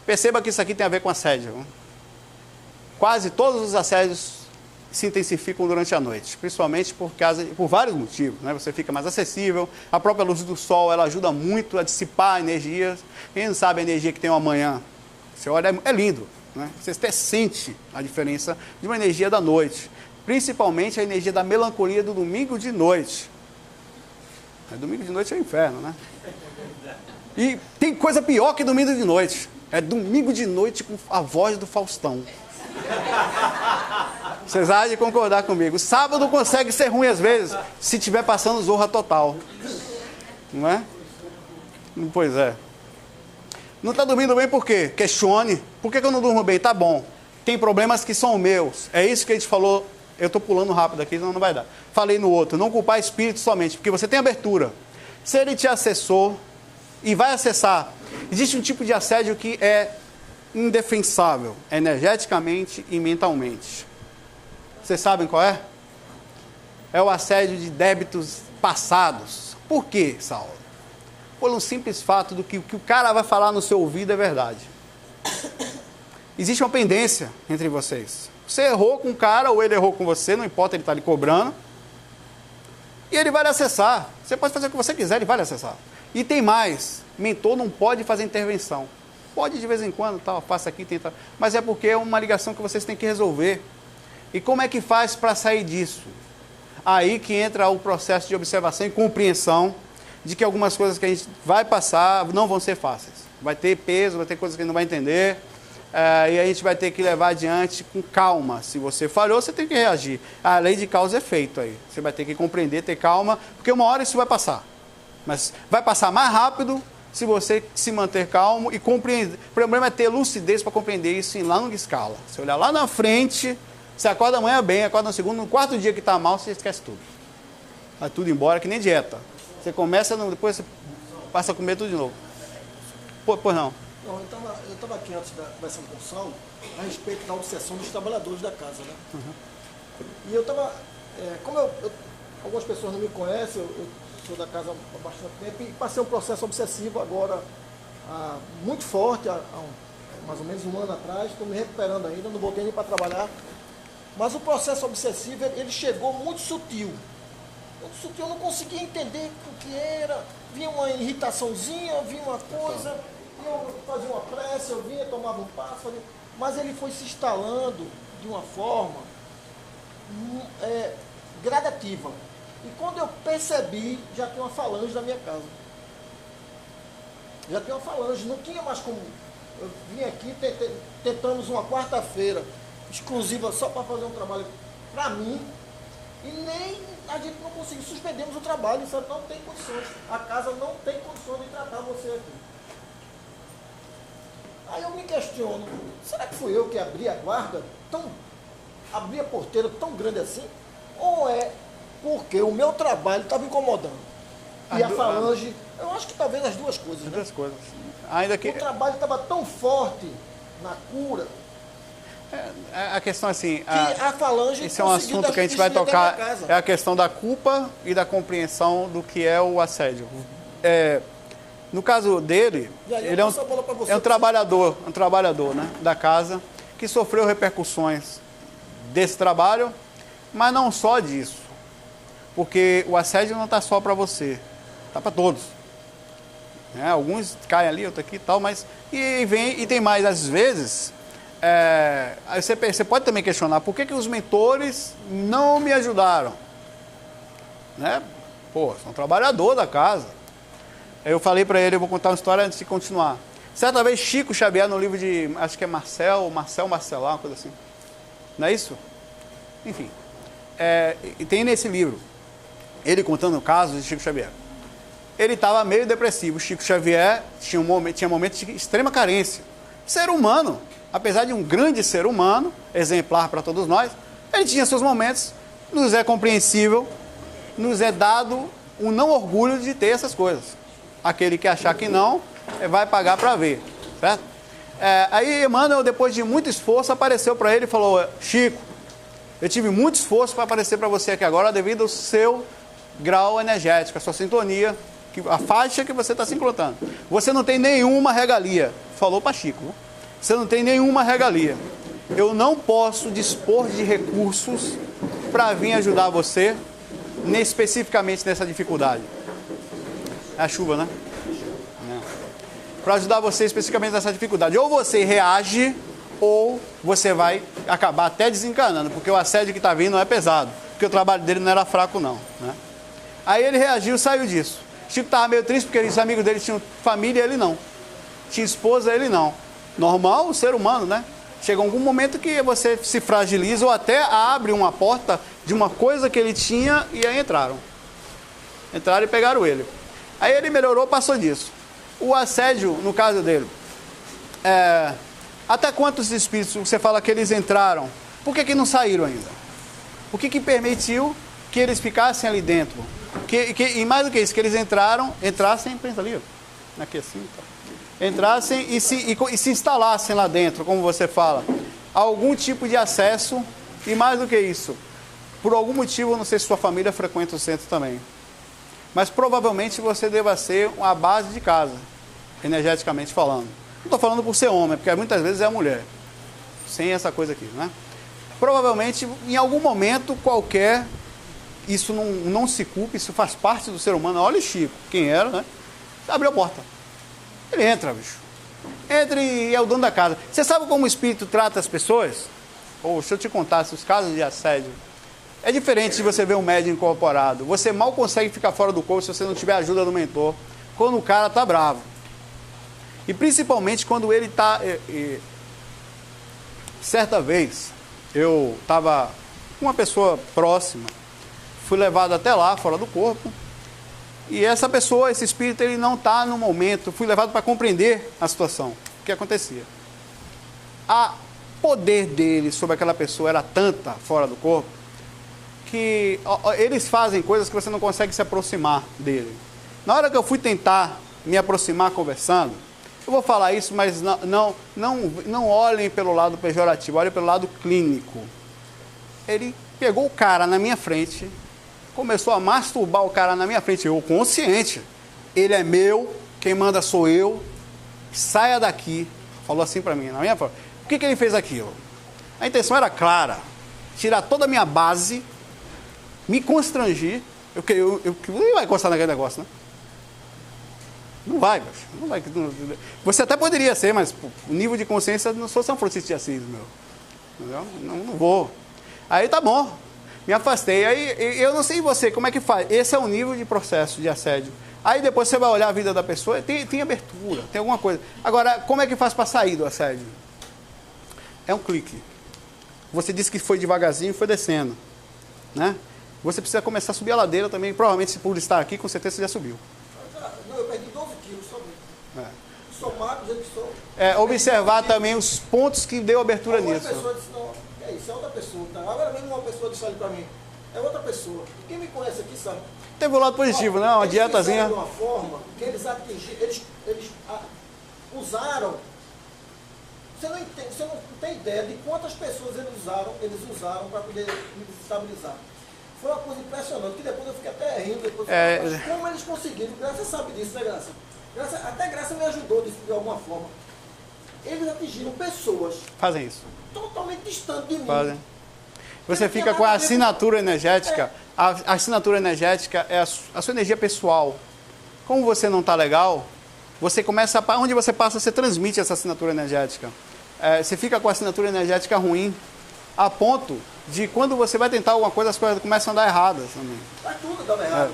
Perceba que isso aqui tem a ver com assédio. Quase todos os assédios se intensificam durante a noite, principalmente por vários motivos, né? Você fica mais acessível, a própria luz do sol, ela ajuda muito a dissipar energias. Quem não sabe a energia que tem uma manhã, você olha, é lindo, né? Você até sente a diferença de uma energia da noite, principalmente a energia da melancolia do domingo de noite. Domingo de noite é o inferno, né? E tem coisa pior que domingo de noite. É domingo de noite com a voz do Faustão. Vocês há de concordar comigo. Sábado consegue ser ruim às vezes, se estiver passando Zorra Total. Não é? Pois é. Não está dormindo bem por quê? Questione. Por que eu não durmo bem? Tá bom. Tem problemas que são meus. É isso que a gente falou. Eu estou pulando rápido aqui, senão não vai dar. Falei no outro. Não culpar espírito somente, porque você tem abertura. Se ele te acessou e vai acessar, existe um tipo de assédio que é indefensável, energeticamente e mentalmente. Vocês sabem qual é? É o assédio de débitos passados. Por quê, Saulo? Por um simples fato do que o que o cara vai falar no seu ouvido é verdade. Existe uma pendência entre vocês. Você errou com o cara ou ele errou com você, não importa, ele está lhe cobrando. E ele vai lhe acessar. Você pode fazer o que você quiser, ele vai lhe acessar. E tem mais, mentor não pode fazer intervenção. Pode de vez em quando, tal, faça aqui, tenta. Mas é porque é uma ligação que vocês têm que resolver. E como é que faz para sair disso? Aí que entra o processo de observação e compreensão de que algumas coisas que a gente vai passar não vão ser fáceis. Vai ter peso, vai ter coisas que a gente não vai entender. E a gente vai ter que levar adiante com calma. Se você falhou, você tem que reagir. A lei de causa e efeito aí. Você vai ter que compreender, ter calma, porque uma hora isso vai passar. Mas vai passar mais rápido se você se manter calmo e compreender. O problema é ter lucidez para compreender isso em longa escala. Se olhar lá na frente, você acorda amanhã bem, acorda no segundo, no quarto dia que está mal, você esquece tudo. Vai tudo embora, que nem dieta. Você começa, depois você passa a comer tudo de novo. Pois não. Não, eu estava aqui antes da conversa com o Saulo a respeito da obsessão dos trabalhadores da casa, né? Uhum. E eu estava, algumas pessoas não me conhecem, eu sou da casa há bastante tempo e passei um processo obsessivo agora, muito forte, há mais ou menos um ano atrás, estou me recuperando ainda, não voltei nem para trabalhar, mas o processo obsessivo, ele chegou muito sutil. eu não conseguia entender o que era. Vinha uma irritaçãozinha, vinha uma coisa, eu fazia uma prece, eu vinha, tomava um passo, mas ele foi se instalando de uma forma gradativa. E quando eu percebi, já tinha uma falange na minha casa. Já tinha uma falange, não tinha mais como. Eu vim aqui, tentamos uma quarta-feira exclusiva só para fazer um trabalho para mim, e nem a gente não conseguiu, suspendemos o trabalho, sabe? Não tem condições, a casa não tem condições de tratar você aqui. Aí eu me questiono, será que fui eu que abri a guarda, abri a porteira tão grande assim? Ou é porque o meu trabalho estava incomodando? E a falange, eu acho que talvez as duas coisas, né? As duas coisas. Ainda que... O trabalho estava tão forte na cura, a questão assim... que a falange... Esse é um assunto que a gente vai tocar, é a questão da culpa e da compreensão do que é o assédio. No caso dele, ele é um trabalhador, né, da casa, que sofreu repercussões desse trabalho, mas não só disso. Porque o assédio não está só para você, está para todos. Alguns caem ali, outros aqui e tal, mas... E tem mais, às vezes... Aí você pode também questionar por que os mentores não me ajudaram, né? Pô, sou um trabalhador da casa. Eu falei para ele, eu vou contar uma história antes de continuar. Certa vez Chico Xavier, no livro de, acho que é Marcelar, uma coisa assim, não é isso? Enfim, e tem nesse livro ele contando casos de Chico Xavier. Ele estava meio depressivo. Chico Xavier tinha momentos de extrema carência. Ser humano, apesar de um grande ser humano, exemplar para todos nós, ele tinha seus momentos, nos é compreensível, nos é dado um não orgulho de ter essas coisas. Aquele que achar que não, vai pagar para ver, certo? Aí Emmanuel, depois de muito esforço, apareceu para ele e falou: Chico, eu tive muito esforço para aparecer para você aqui agora devido ao seu grau energético, a sua sintonia, a faixa que você está se encontrando. Você não tem nenhuma regalia. Falou para Chico. Você não tem nenhuma regalia. Eu não posso dispor de recursos para vir ajudar você, especificamente nessa dificuldade. É a chuva, né? Para ajudar você especificamente nessa dificuldade. Ou você reage, ou você vai acabar até desencanando, porque o assédio que está vindo não é pesado, porque o trabalho dele não era fraco, não, né? Aí ele reagiu e saiu disso. Chico estava meio triste porque os amigos dele tinham família, ele não. Tinha esposa, ele não. Normal, o ser humano, né? Chega algum momento que você se fragiliza ou até abre uma porta de uma coisa que ele tinha e aí entraram. Entraram e pegaram ele. Aí ele melhorou, passou disso. O assédio, no caso dele, até quantos espíritos você fala que eles entraram? Por que não saíram ainda? O que permitiu que eles ficassem ali dentro? E mais do que isso, que eles entrassem, pensa ali, ó, aqui assim, tá? Entrassem e se instalassem lá dentro, como você fala, algum tipo de acesso, e mais do que isso, por algum motivo, não sei se sua família frequenta o centro também, mas provavelmente você deva ser a base de casa, energeticamente falando. Não estou falando por ser homem, porque muitas vezes é a mulher, sem essa coisa aqui, né? Provavelmente, em algum momento qualquer, isso não se culpa, isso faz parte do ser humano. Olha o Chico, quem era, né? Abriu a porta. Ele entra, bicho. Entra e é o dono da casa. Você sabe como o espírito trata as pessoas? Ou se eu te contasse os casos de assédio, é diferente de você ver um médium incorporado. Você mal consegue ficar fora do corpo se você não tiver a ajuda do mentor, quando o cara tá bravo. E principalmente quando ele tá... Certa vez, eu estava com uma pessoa próxima, fui levado até lá, fora do corpo, e essa pessoa, esse espírito, ele não está no momento, fui levado para compreender a situação, o que acontecia. O poder dele sobre aquela pessoa era tanta fora do corpo, que eles fazem coisas que você não consegue se aproximar dele. Na hora que eu fui tentar me aproximar conversando, eu vou falar isso, mas não olhem pelo lado pejorativo, olhem pelo lado clínico. Ele pegou o cara na minha frente, começou a masturbar o cara na minha frente, eu consciente, ele é meu, quem manda sou eu, saia daqui, falou assim para mim, na minha frente. Por que ele fez aquilo? A intenção era clara, tirar toda a minha base, me constrangir, Não vai encostar naquele negócio, né? Não vai, não vai. Você até poderia ser, mas pô, o nível de consciência não sou São Francisco de Assis, meu. Entendeu? Não vou. Aí tá bom, me afastei. Aí eu não sei você, como é que faz? Esse é o nível de processo de assédio. Aí depois você vai olhar a vida da pessoa, tem abertura, tem alguma coisa. Agora, como é que faz para sair do assédio? É um clique. Você disse que foi devagarzinho e foi descendo, né? Você precisa começar a subir a ladeira também. Provavelmente, se por estar aqui, com certeza você já subiu. Não, eu perdi 12 quilos somente. Sou magro, gente, sou... Observar também os pontos que deu abertura nisso. Uma pessoa disse, não, é isso, é outra pessoa. Tá? Agora mesmo uma pessoa disse ali para mim, é outra pessoa. Quem me conhece aqui sabe. Teve um lado positivo, né? Uma dietazinha. De uma forma que eles atingiram, eles usaram. Você não tem ideia de quantas pessoas eles usaram para poder me desestabilizar. Foi uma coisa impressionante, que depois eu fiquei até rindo, mas como eles conseguiram, Graça sabe disso, né, Graça? Até Graça me ajudou disso de alguma forma. Eles atingiram pessoas. Fazem isso. Totalmente distantes de mim. Fazem. Você fica com a assinatura energética. A assinatura energética é a sua energia pessoal. Como você não está legal, você começa, onde você passa, você transmite essa assinatura energética. Você fica com a assinatura energética ruim, a ponto de quando você vai tentar alguma coisa, as coisas começam a dar erradas também. Vai tudo dando errado.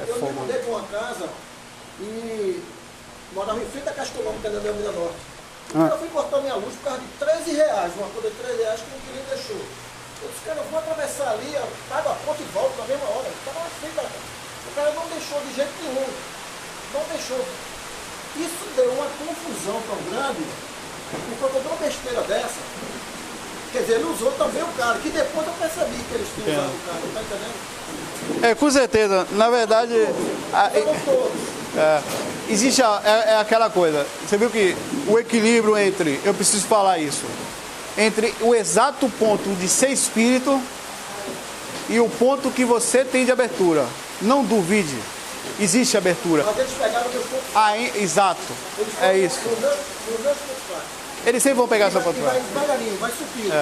Eu me mudei para uma casa e morava em frente à Caixa Econômica da Avenida Norte. Eu fui cortar minha luz por causa de R$13, uma coisa de R$13 que o inquilino deixou. Eu disse, cara, eu vou atravessar ali, pago a ponta e volto na mesma hora. O cara não deixou de jeito nenhum. Não deixou. Isso deu uma confusão tão grande, porque eu dei uma besteira dessa. Quer dizer, ele usou também o cara, que depois eu percebi que eles tinham usado o cara, tá entendendo? Com certeza. Na verdade, existe aquela coisa. Você viu que o equilíbrio entre, eu preciso falar isso, entre o exato ponto de ser espírito e o ponto que você tem de abertura. Não duvide. Existe abertura. Mas eles pegaram o meu ponto. Exato. É isso. Eles sempre vão pegar seu ponto fraco. Vai subir.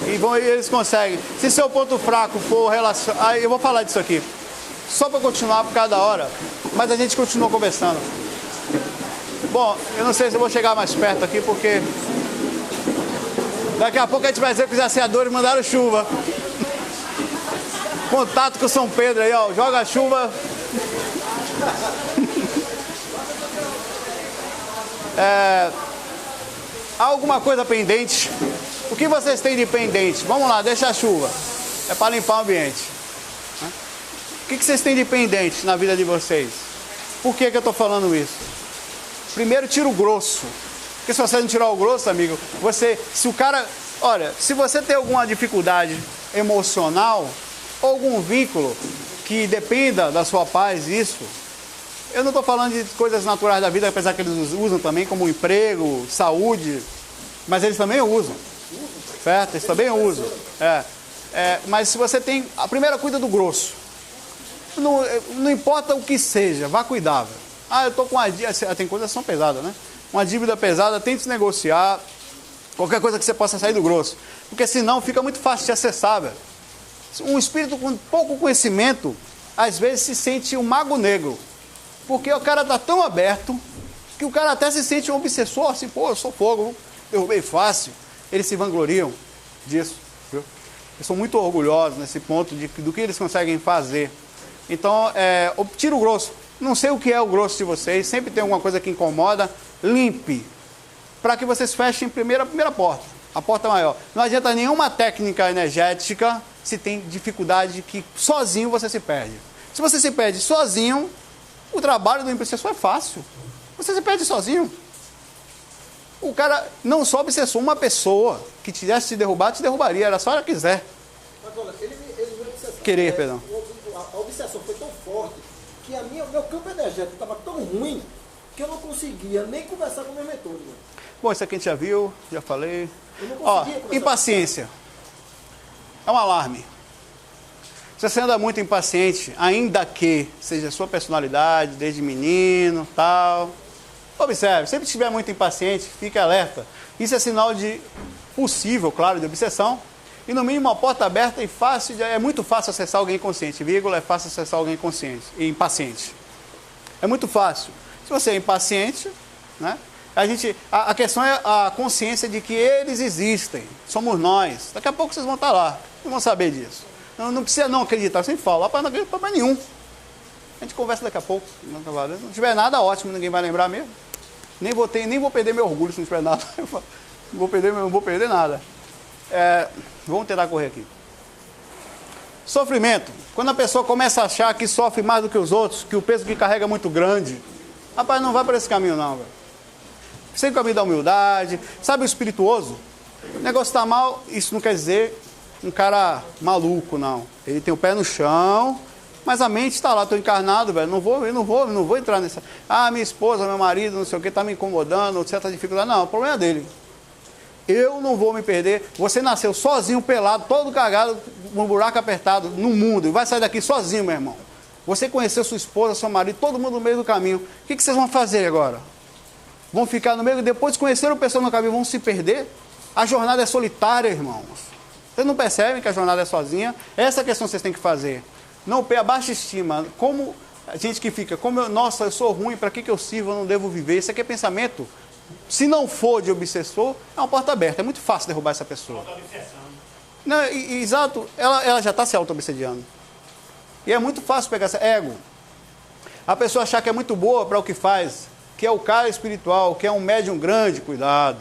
E eles conseguem. Se seu ponto fraco for relação. Eu vou falar disso aqui. Só para continuar por cada hora. Mas a gente continua conversando. Bom, eu não sei se eu vou chegar mais perto aqui, porque daqui a pouco a gente vai dizer que os asseadores mandaram chuva. Contato com o São Pedro aí, ó. Joga a chuva. Há alguma coisa pendente? O que vocês têm de pendente? Vamos lá, deixa a chuva. É para limpar o ambiente. O que vocês têm de pendente na vida de vocês? Por que eu estou falando isso? Primeiro, tira o grosso. Porque se você não tirar o grosso, amigo, se você tem alguma dificuldade emocional, ou algum vínculo que dependa da sua paz, eu não estou falando de coisas naturais da vida, apesar que eles usam também, como emprego, saúde, mas eles também usam, certo? Eles também usam. Mas se você tem, a primeira cuida do grosso. Não importa o que seja, vá cuidar. Eu estou com uma dívida, tem coisas que são pesadas, né? Uma dívida pesada, tente negociar, qualquer coisa que você possa sair do grosso, porque senão fica muito fácil de acessar, velho. Um espírito com pouco conhecimento, às vezes se sente um mago negro. Porque o cara está tão aberto que o cara até se sente um obsessor, assim, eu sou fogo, derrubei fácil. Eles se vangloriam disso, viu? Eles são muito orgulhosos nesse ponto do que eles conseguem fazer. Então, tira o grosso. Não sei o que é o grosso de vocês, sempre tem alguma coisa que incomoda, limpe. Para que vocês fechem a primeira porta, a porta maior. Não adianta nenhuma técnica energética se tem dificuldade que sozinho você se perde. Se você se perde sozinho, o trabalho do obsessor é fácil. Você se perde sozinho. O cara não só obsessor, uma pessoa que tivesse te derrubar, te derrubaria. Era só ela quiser. Mas olha, ele querer, perdão. A obsessão foi tão forte que meu campo energético estava tão ruim que eu não conseguia nem conversar com meus mentores. Bom, isso aqui a gente já viu, já falei. Eu não conseguia conversar. Impaciência. É um alarme. Se você anda muito impaciente, ainda que seja a sua personalidade, desde menino, tal, observe, sempre que estiver muito impaciente, fique alerta. Isso é sinal de possível, claro, de obsessão. e no mínimo uma porta aberta e fácil, é muito fácil acessar alguém inconsciente, vírgula, é fácil acessar alguém consciente e impaciente. É muito fácil. Se você é impaciente, né? A questão é a consciência de que eles existem, somos nós. Daqui a pouco vocês vão estar lá, vocês vão saber disso. Não precisa não acreditar, eu sempre falo, rapaz, não acredito para nenhum. A gente conversa daqui a pouco. Se não tiver nada, ótimo, ninguém vai lembrar mesmo. Nem vou perder meu orgulho se não tiver nada. Não vou perder nada. Vamos tentar correr aqui. Sofrimento. Quando a pessoa começa a achar que sofre mais do que os outros, que o peso que carrega é muito grande, rapaz, não vai por esse caminho não, velho. Segue o caminho da humildade. Sabe o espirituoso? O negócio está mal, isso não quer dizer um cara maluco, não. Ele tem o pé no chão, mas a mente está lá, estou encarnado, velho. Não vou entrar nessa. Ah, minha esposa, meu marido, não sei o que, está me incomodando, certa dificuldade. Não, o problema é dele. Eu não vou me perder. Você nasceu sozinho, pelado, todo cagado, um buraco apertado no mundo, e vai sair daqui sozinho, meu irmão. Você conheceu sua esposa, seu marido, todo mundo no meio do caminho. O que vocês vão fazer agora? Vão ficar no meio, depois de conhecer o pessoal no caminho, vão se perder? A jornada é solitária, irmãos. Vocês não percebem que a jornada é sozinha? Essa é a questão que vocês têm que fazer. Não a baixa estima. Como a gente que fica, nossa, eu sou ruim, para que eu sirvo, eu não devo viver. Isso aqui é pensamento. Se não for de obsessor, é uma porta aberta. É muito fácil derrubar essa pessoa. Não, exato, ela já está se auto-obsediando. E é muito fácil pegar essa ego. A pessoa achar que é muito boa para o que faz, que é o cara espiritual, que é um médium grande, cuidado.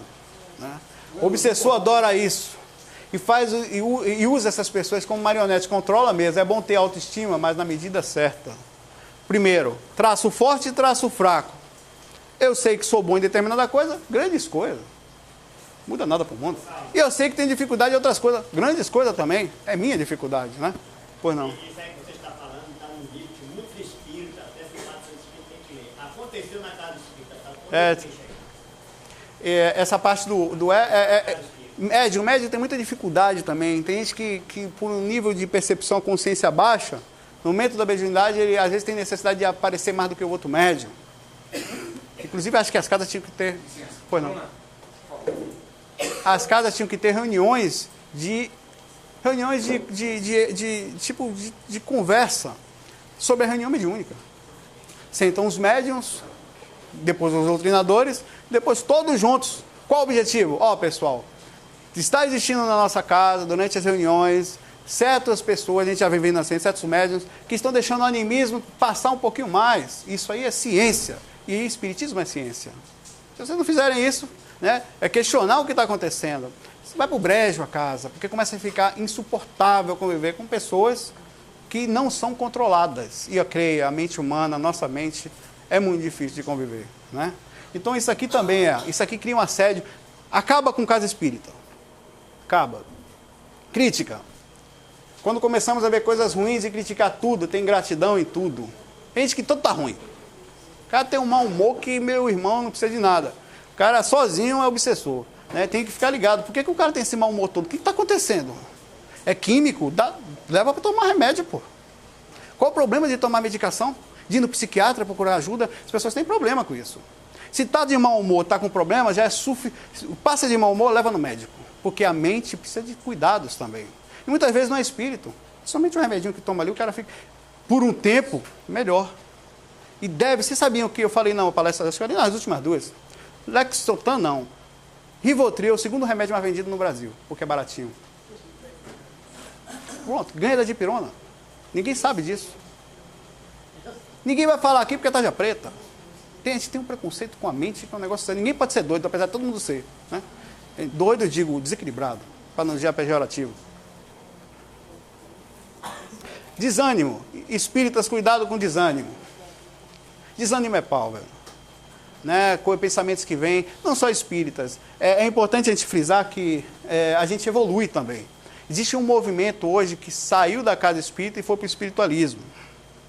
Né? O obsessor adora isso. E usa essas pessoas como marionetes, controla mesmo. É bom ter autoestima, mas na medida certa. Primeiro, traço forte e traço fraco. Eu sei que sou bom em determinada coisa, grandes coisas. Muda nada para o mundo. E eu sei que tem dificuldade em outras coisas, grandes coisas também. É minha dificuldade, né? Pois não. Isso aí que você está falando está num livro que muitos espíritos, até se fala sobre espírito, tem que ler. Aconteceu na casa do espírito. Essa parte médium tem muita dificuldade também. Tem gente que por um nível de percepção, consciência baixa, no momento da mediunidade, ele às vezes tem necessidade de aparecer mais do que o outro médium. Inclusive, acho que as casas tinham que ter... Pois não. As casas tinham que ter reuniões de conversa sobre a reunião mediúnica. Sentam os médiuns, depois os doutrinadores, depois todos juntos. Qual o objetivo? Pessoal, está existindo na nossa casa, durante as reuniões, certas pessoas, a gente já vem vendo assim, certos médiuns, que estão deixando o animismo passar um pouquinho mais. Isso aí é ciência. E espiritismo é ciência. Se vocês não fizerem isso, né, é questionar o que está acontecendo. Você vai para o brejo a casa, porque começa a ficar insuportável conviver com pessoas que não são controladas. E eu creio, a mente humana, a nossa mente, é muito difícil de conviver. Né? Então isso aqui também isso aqui cria um assédio. Acaba com casa espírita. Acaba. Crítica. Quando começamos a ver coisas ruins e criticar tudo, tem ingratidão em tudo. Tem gente que tudo está ruim. O cara tem um mau humor que meu irmão não precisa de nada. O cara sozinho é obsessor. Né? Tem que ficar ligado. Por que o cara tem esse mau humor todo? O que está acontecendo? É químico? Leva para tomar remédio, pô. Qual o problema de tomar medicação? De ir no psiquiatra procurar ajuda? As pessoas têm problema com isso. Se está de mau humor, está com problema, já é passa de mau humor, leva no médico. Porque a mente precisa de cuidados também. E muitas vezes não é espírito. Somente um remedinho que toma ali, o cara fica, por um tempo, melhor. E vocês sabiam que eu falei na palestra, acho que falei nas últimas duas. Lexotan não. Rivotril é o segundo remédio mais vendido no Brasil, porque é baratinho. Pronto, ganha da dipirona. Ninguém sabe disso. Ninguém vai falar aqui porque é tarja preta. A gente tem um preconceito com a mente, que é um negócio sério. Ninguém pode ser doido, apesar de todo mundo ser. Né? Doido, eu digo, desequilibrado, para não dizer pejorativo. Desânimo. Espíritas, cuidado com desânimo. Desânimo é pau, velho. Né? Com pensamentos que vêm, não só espíritas. É importante a gente frisar que a gente evolui também. Existe um movimento hoje que saiu da casa espírita e foi para o espiritualismo.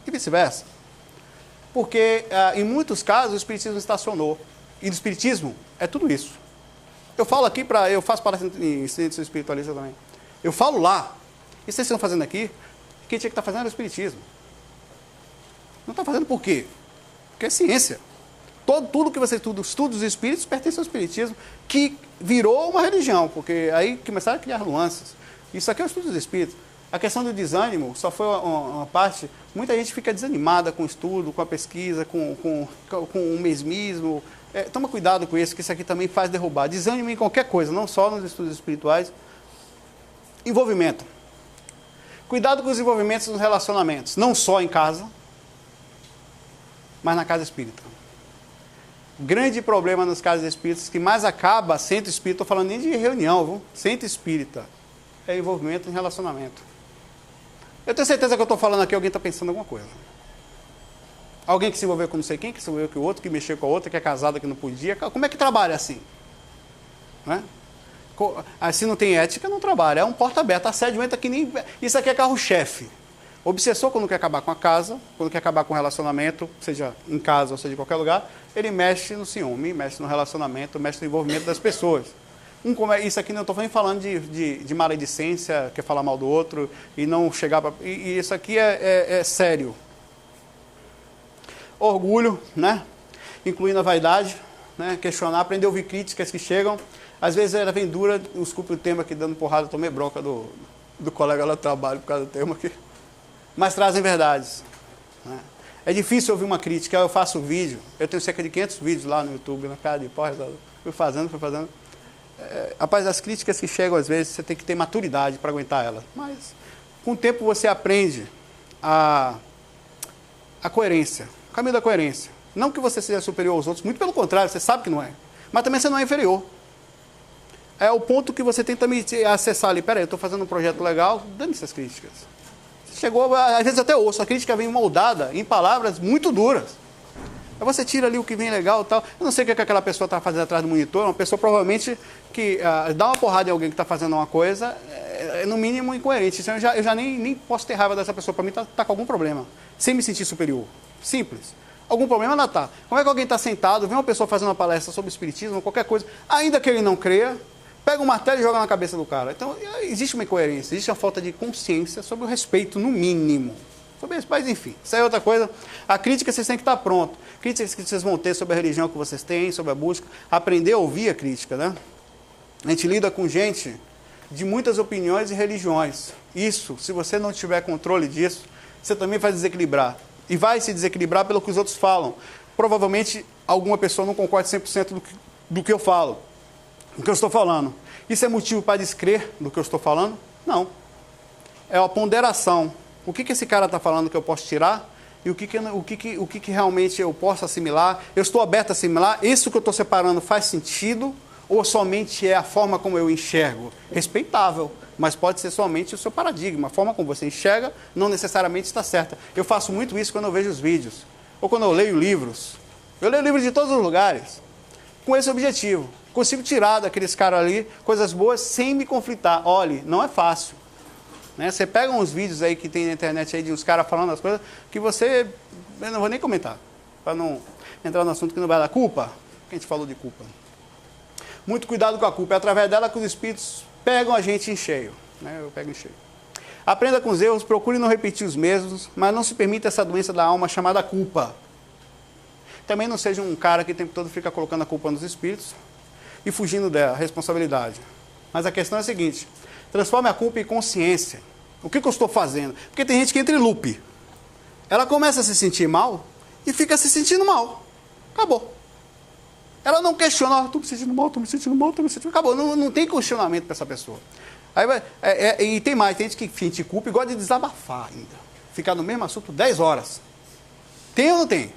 E vice-versa. Porque, em muitos casos, o espiritismo estacionou. E do espiritismo é tudo isso. Eu falo aqui, eu faço palestra em centro espiritualista também. Eu falo lá. E vocês estão fazendo aqui? Quem tinha que estar fazendo era o espiritismo. Não está fazendo por quê? Porque é ciência. Tudo que você estuda dos espíritos pertence ao espiritismo, que virou uma religião, porque aí começaram a criar nuances. Isso aqui é o estudo dos espíritos. A questão do desânimo só foi uma parte... Muita gente fica desanimada com o estudo, com a pesquisa, com o mesmismo. Toma cuidado com isso, que isso aqui também faz derrubar. Desânimo em qualquer coisa, não só nos estudos espirituais. Envolvimento. Cuidado com os envolvimentos nos relacionamentos. Não só em casa, mas na casa espírita. Grande problema nas casas espíritas, que mais acaba centro espírita, estou falando nem de reunião, viu? Centro espírita, é envolvimento em relacionamento. Eu tenho certeza que eu estou falando aqui, alguém está pensando em alguma coisa. Alguém que se envolveu com não sei quem, que se envolveu com o outro, que mexeu com a outra, que é casada, que não podia. Como é que trabalha assim? Né? Se não tem ética, não trabalha. É um porta aberta. Assédio entra que nem... Isso aqui é carro-chefe. Obsessor, quando quer acabar com a casa, quando quer acabar com o relacionamento, seja em casa ou seja em qualquer lugar, ele mexe no ciúme, mexe no relacionamento, mexe no envolvimento das pessoas. Isso aqui não estou nem falando de maledicência, quer falar mal do outro e não chegar para... E isso aqui é sério. Orgulho, né? Incluindo a vaidade, né? Questionar, aprender a ouvir críticas que chegam. Às vezes ela vem dura, desculpe o tema aqui, dando porrada, tomei bronca do colega lá do trabalho por causa do tema aqui. Mas trazem verdades. Né? É difícil ouvir uma crítica. Eu faço vídeo, eu tenho cerca de 500 vídeos lá no YouTube, na cara de pó, fui fazendo. Rapaz, as críticas que chegam às vezes, você tem que ter maturidade para aguentar elas. Mas com o tempo você aprende a coerência, o caminho da coerência. Não que você seja superior aos outros, muito pelo contrário, você sabe que não é. Mas também você não é inferior. É o ponto que você tenta acessar ali. Peraí, eu estou fazendo um projeto legal, dane essas críticas. Chegou, às vezes até ouço, a crítica vem moldada em palavras muito duras. Aí você tira ali o que vem legal e tal. Eu não sei o que aquela pessoa está fazendo atrás do monitor, uma pessoa provavelmente que dá uma porrada em alguém que está fazendo uma coisa, no mínimo incoerente. Então, eu já nem posso ter raiva dessa pessoa, para mim está com algum problema, sem me sentir superior. Simples. Algum problema ela está. Como é que alguém está sentado, vê uma pessoa fazendo uma palestra sobre espiritismo, qualquer coisa, ainda que ele não creia, pega um martelo e joga na cabeça do cara. Então, existe uma incoerência, existe uma falta de consciência sobre o respeito, no mínimo. Sobre isso, mas enfim, isso é outra coisa. A crítica vocês têm que estar pronto. Críticas que vocês vão ter sobre a religião que vocês têm, sobre a busca. Aprender a ouvir a crítica, né? A gente lida com gente de muitas opiniões e religiões. Isso, se você não tiver controle disso, você também vai desequilibrar. E vai se desequilibrar pelo que os outros falam. Provavelmente, alguma pessoa não concorda 100% do que eu falo. Do que eu estou falando. Isso é motivo para descrer do que eu estou falando? Não. É uma ponderação. O que esse cara está falando que eu posso tirar? E o que realmente eu posso assimilar? Eu estou aberto a assimilar? Isso que eu estou separando faz sentido? Ou somente é a forma como eu enxergo? Respeitável, mas pode ser somente o seu paradigma. A forma como você enxerga não necessariamente está certa. Eu faço muito isso quando eu vejo os vídeos. Ou quando eu leio livros. Eu leio livros de todos os lugares. Com esse objetivo. Consigo tirar daqueles caras ali coisas boas sem me conflitar. Olhe, não é fácil. Né? Você pega uns vídeos aí que tem na internet aí de uns caras falando as coisas que você... Eu não vou nem comentar. Para não entrar no assunto que não vai dar culpa. Que a gente falou de culpa. Muito cuidado com a culpa. É através dela que os espíritos pegam a gente em cheio. Né? Eu pego em cheio. Aprenda com os erros, procure não repetir os mesmos, mas não se permita essa doença da alma chamada culpa. Também não seja um cara que o tempo todo fica colocando a culpa nos espíritos e fugindo da responsabilidade. Mas a questão é a seguinte: transforme a culpa em consciência. O que eu estou fazendo? Porque tem gente que entra em loop. Ela começa a se sentir mal e fica se sentindo mal. Acabou. Ela não questiona, estou me sentindo mal, estou me sentindo mal, estou me sentindo mal. Acabou, não tem questionamento para essa pessoa. Aí e tem mais, tem gente que sente culpa e gosta de desabafar ainda. Ficar no mesmo assunto 10 horas. Tem ou não tem?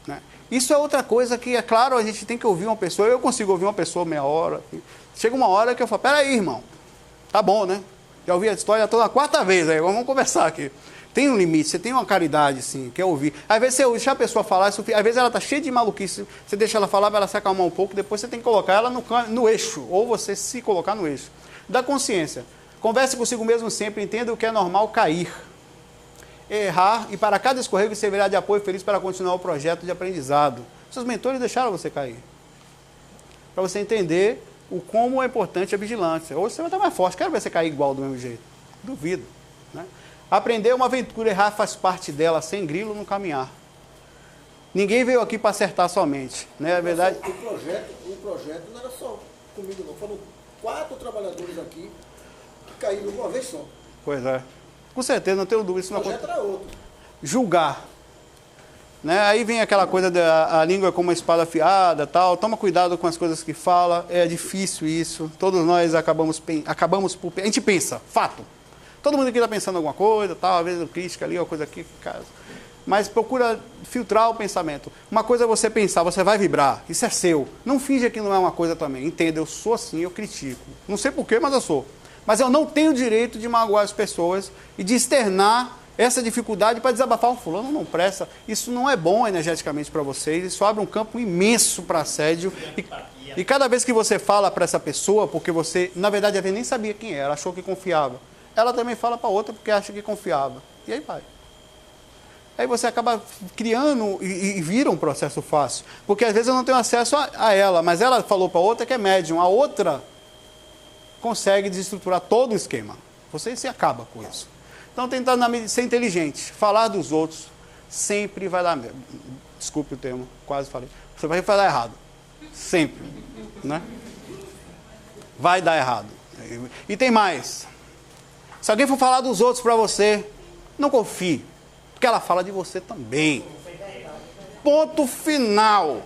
Né? Isso é outra coisa que, é claro, a gente tem que ouvir uma pessoa. Eu consigo ouvir uma pessoa meia hora. Chega uma hora que eu falo, peraí, irmão, tá bom, né? Já ouvi a história, estou na 4ª vez, aí vamos conversar aqui. Tem um limite, você tem uma caridade, sim, quer ouvir. Às vezes você deixa a pessoa falar, às vezes ela está cheia de maluquice, você deixa ela falar para ela se acalmar um pouco, depois você tem que colocar ela no eixo, ou você se colocar no eixo. Da consciência. Converse consigo mesmo sempre, entenda o que é normal cair. Errar, e para cada escorrego servirá de apoio feliz para continuar o projeto de aprendizado. Seus mentores deixaram você cair. Para você entender o como é importante a vigilância. Hoje você vai estar mais forte, quero ver você cair igual do mesmo jeito. Duvido. Né? Aprender é uma aventura, errar faz parte dela, sem grilo no caminhar. Ninguém veio aqui para acertar somente. Né? A verdade... O projeto não era só comigo, não. Foram 4 trabalhadores aqui. cair uma vez só. Pois é. Com certeza, não tenho dúvida. Isso O não projeto acontece. era outro. Julgar. Né? Aí vem aquela coisa da a língua como uma espada afiada, tal. Toma cuidado com as coisas que fala. É difícil isso. Todos nós acabamos por... A gente pensa, fato. Todo mundo aqui está pensando alguma coisa, tal. Às vezes crítica ali, uma coisa aqui, caso. Mas procura filtrar o pensamento. Uma coisa é você pensar, você vai vibrar. Isso é seu. Não finja que não é uma coisa também. Entenda, eu sou assim, eu critico. Não sei porquê, mas eu sou. Mas eu não tenho o direito de magoar as pessoas e de externar essa dificuldade para desabafar. O fulano não presta. Isso não é bom energeticamente para vocês. Isso abre um campo imenso para assédio. E cada vez que você fala para essa pessoa, porque você, na verdade, ela nem sabia quem era, achou que confiava. Ela também fala para outra porque acha que confiava. E aí vai. Aí você acaba criando e vira um processo fácil. Porque às vezes eu não tenho acesso a ela, mas ela falou para outra que é médium. A outra consegue desestruturar todo o esquema. Você se acaba com isso. Então tentar ser inteligente. Falar dos outros sempre vai dar... Desculpe o termo, quase falei. Você vai dar errado. Sempre. Né? Vai dar errado. E tem mais. Se alguém for falar dos outros para você, não confie. Porque ela fala de você também. Ponto final.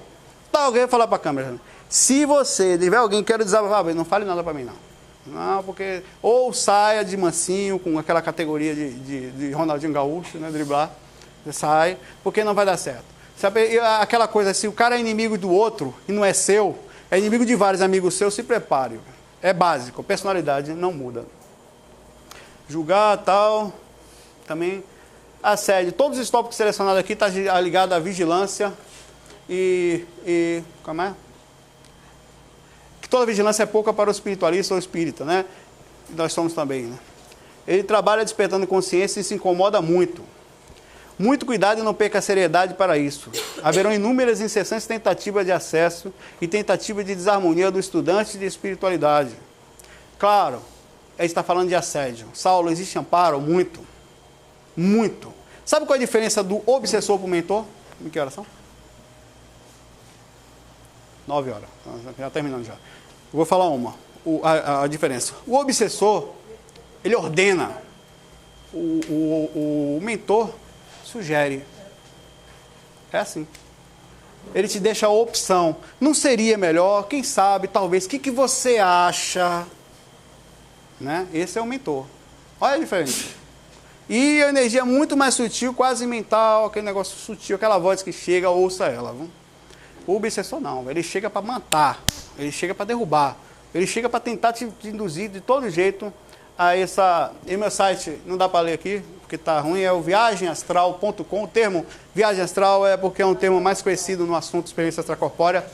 Tá, alguém falar para a câmera. Se você tiver alguém que quer desabafar, não fale nada para mim, não. Não, porque... Ou saia de mansinho, com aquela categoria de Ronaldinho Gaúcho, né, driblar. Você sai, porque não vai dar certo. Sabe, aquela coisa, se o cara é inimigo do outro e não é seu, é inimigo de vários amigos seus, se prepare. É básico, personalidade não muda. Julgar, tal, também... Assédio. Todos os tópicos selecionados aqui estão ligados à vigilância e como é? Que toda vigilância é pouca para o espiritualista ou espírita, né? Nós somos também, né? Ele trabalha despertando consciência e se incomoda muito. Muito cuidado e não perca a seriedade para isso. Haverão inúmeras incessantes tentativas de acesso e tentativas de desarmonia do estudante de espiritualidade. Claro, a gente está falando de assédio. Saulo, existe amparo? Muito. Muito. Sabe qual é a diferença do obsessor para o mentor? Em que horas são? 9 horas. Já terminando já. Eu vou falar a diferença. O obsessor, ele ordena. O mentor sugere. É assim. Ele te deixa a opção. Não seria melhor? Quem sabe, talvez. O que você acha? Né? Esse é o mentor. Olha a diferença. E a energia é muito mais sutil, quase mental, aquele negócio sutil, aquela voz que chega, ouça ela. Viu? O obsessor não, ele chega para matar, ele chega para derrubar, ele chega para tentar te induzir de todo jeito a essa... E meu site, não dá para ler aqui, porque está ruim, é o viagemastral.com. O termo viagem astral é porque é um termo mais conhecido no assunto experiência extracorpórea.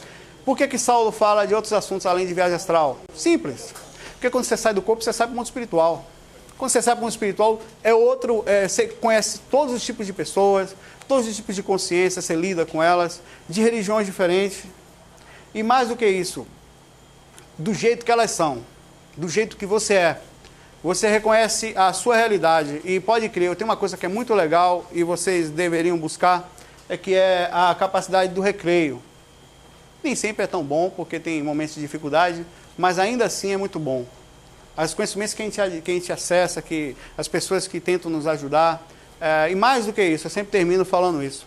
Por que Saulo fala de outros assuntos além de viagem astral? Simples. Porque quando você sai do corpo, você sai para o mundo espiritual. Quando você sai para o mundo espiritual, você conhece todos os tipos de pessoas, todos os tipos de consciência, você lida com elas, de religiões diferentes. E mais do que isso, do jeito que elas são, do jeito que você é. Você reconhece a sua realidade e pode crer, eu tenho uma coisa que é muito legal e vocês deveriam buscar, que é a capacidade do recreio. Nem sempre é tão bom, porque tem momentos de dificuldade, mas ainda assim é muito bom. Os conhecimentos que a gente acessa, que as pessoas que tentam nos ajudar, e mais do que isso, eu sempre termino falando isso.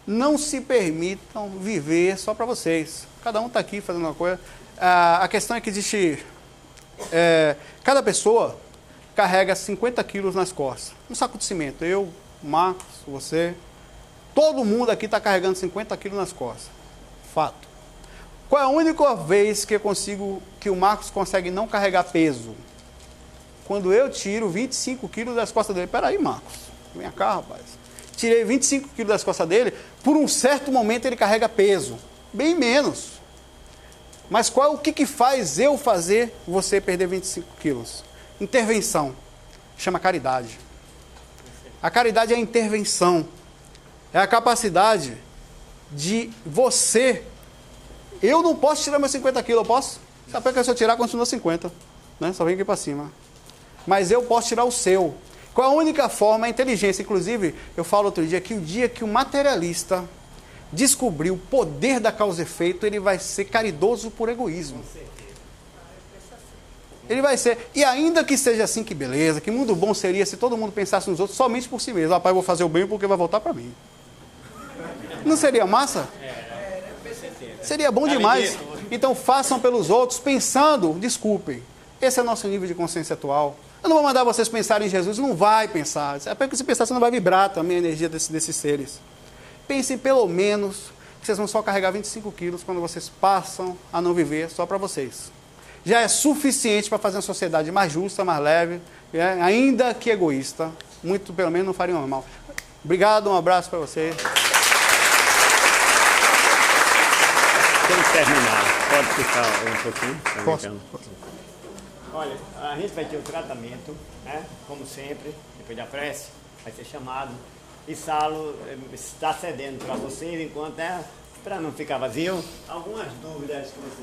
Não se permitam viver só para vocês. Cada um está aqui fazendo uma coisa. A questão é que existe... cada pessoa carrega 50 quilos nas costas. Um saco de cimento. Eu, Marcos, você... Todo mundo aqui está carregando 50 quilos nas costas. Fato. Qual é a única vez que o Marcos consegue não carregar peso? Quando eu tiro 25 quilos das costas dele. Peraí, Marcos, vem cá, rapaz. Tirei 25 quilos das costas dele, por um certo momento ele carrega peso. Bem menos. Mas o que faz eu fazer você perder 25 quilos? Intervenção. Chama caridade. A caridade é a intervenção. É a capacidade de você... Eu não posso tirar meus 50 quilos, eu posso? Sabe que se eu tirar, continua 50. Né? Só vem aqui para cima. Mas eu posso tirar o seu. Qual a única forma? A inteligência. Inclusive, eu falo outro dia que o dia que o materialista descobrir o poder da causa e efeito, ele vai ser caridoso por egoísmo. Ele vai ser. E ainda que seja assim, que beleza, que mundo bom seria se todo mundo pensasse nos outros somente por si mesmo. Rapaz, eu vou fazer o bem porque vai voltar para mim. Não seria massa? Seria bom demais. Então façam pelos outros pensando, desculpem, esse é o nosso nível de consciência atual. Eu não vou mandar vocês pensarem em Jesus, não vai pensar. É porque se pensar, você não vai vibrar também a energia desses seres. Pensem pelo menos que vocês vão só carregar 25 quilos quando vocês passam a não viver só para vocês. Já é suficiente para fazer uma sociedade mais justa, mais leve, ainda que egoísta. Muito, pelo menos, não fariam mal. Obrigado, um abraço para vocês. Tem que terminar. Pode ficar um pouquinho? Posso? Olha, a gente vai ter o tratamento, né? Como sempre, depois da prece, vai ser chamado. E Saulo está cedendo para vocês, enquanto para não ficar vazio. Algumas dúvidas que vocês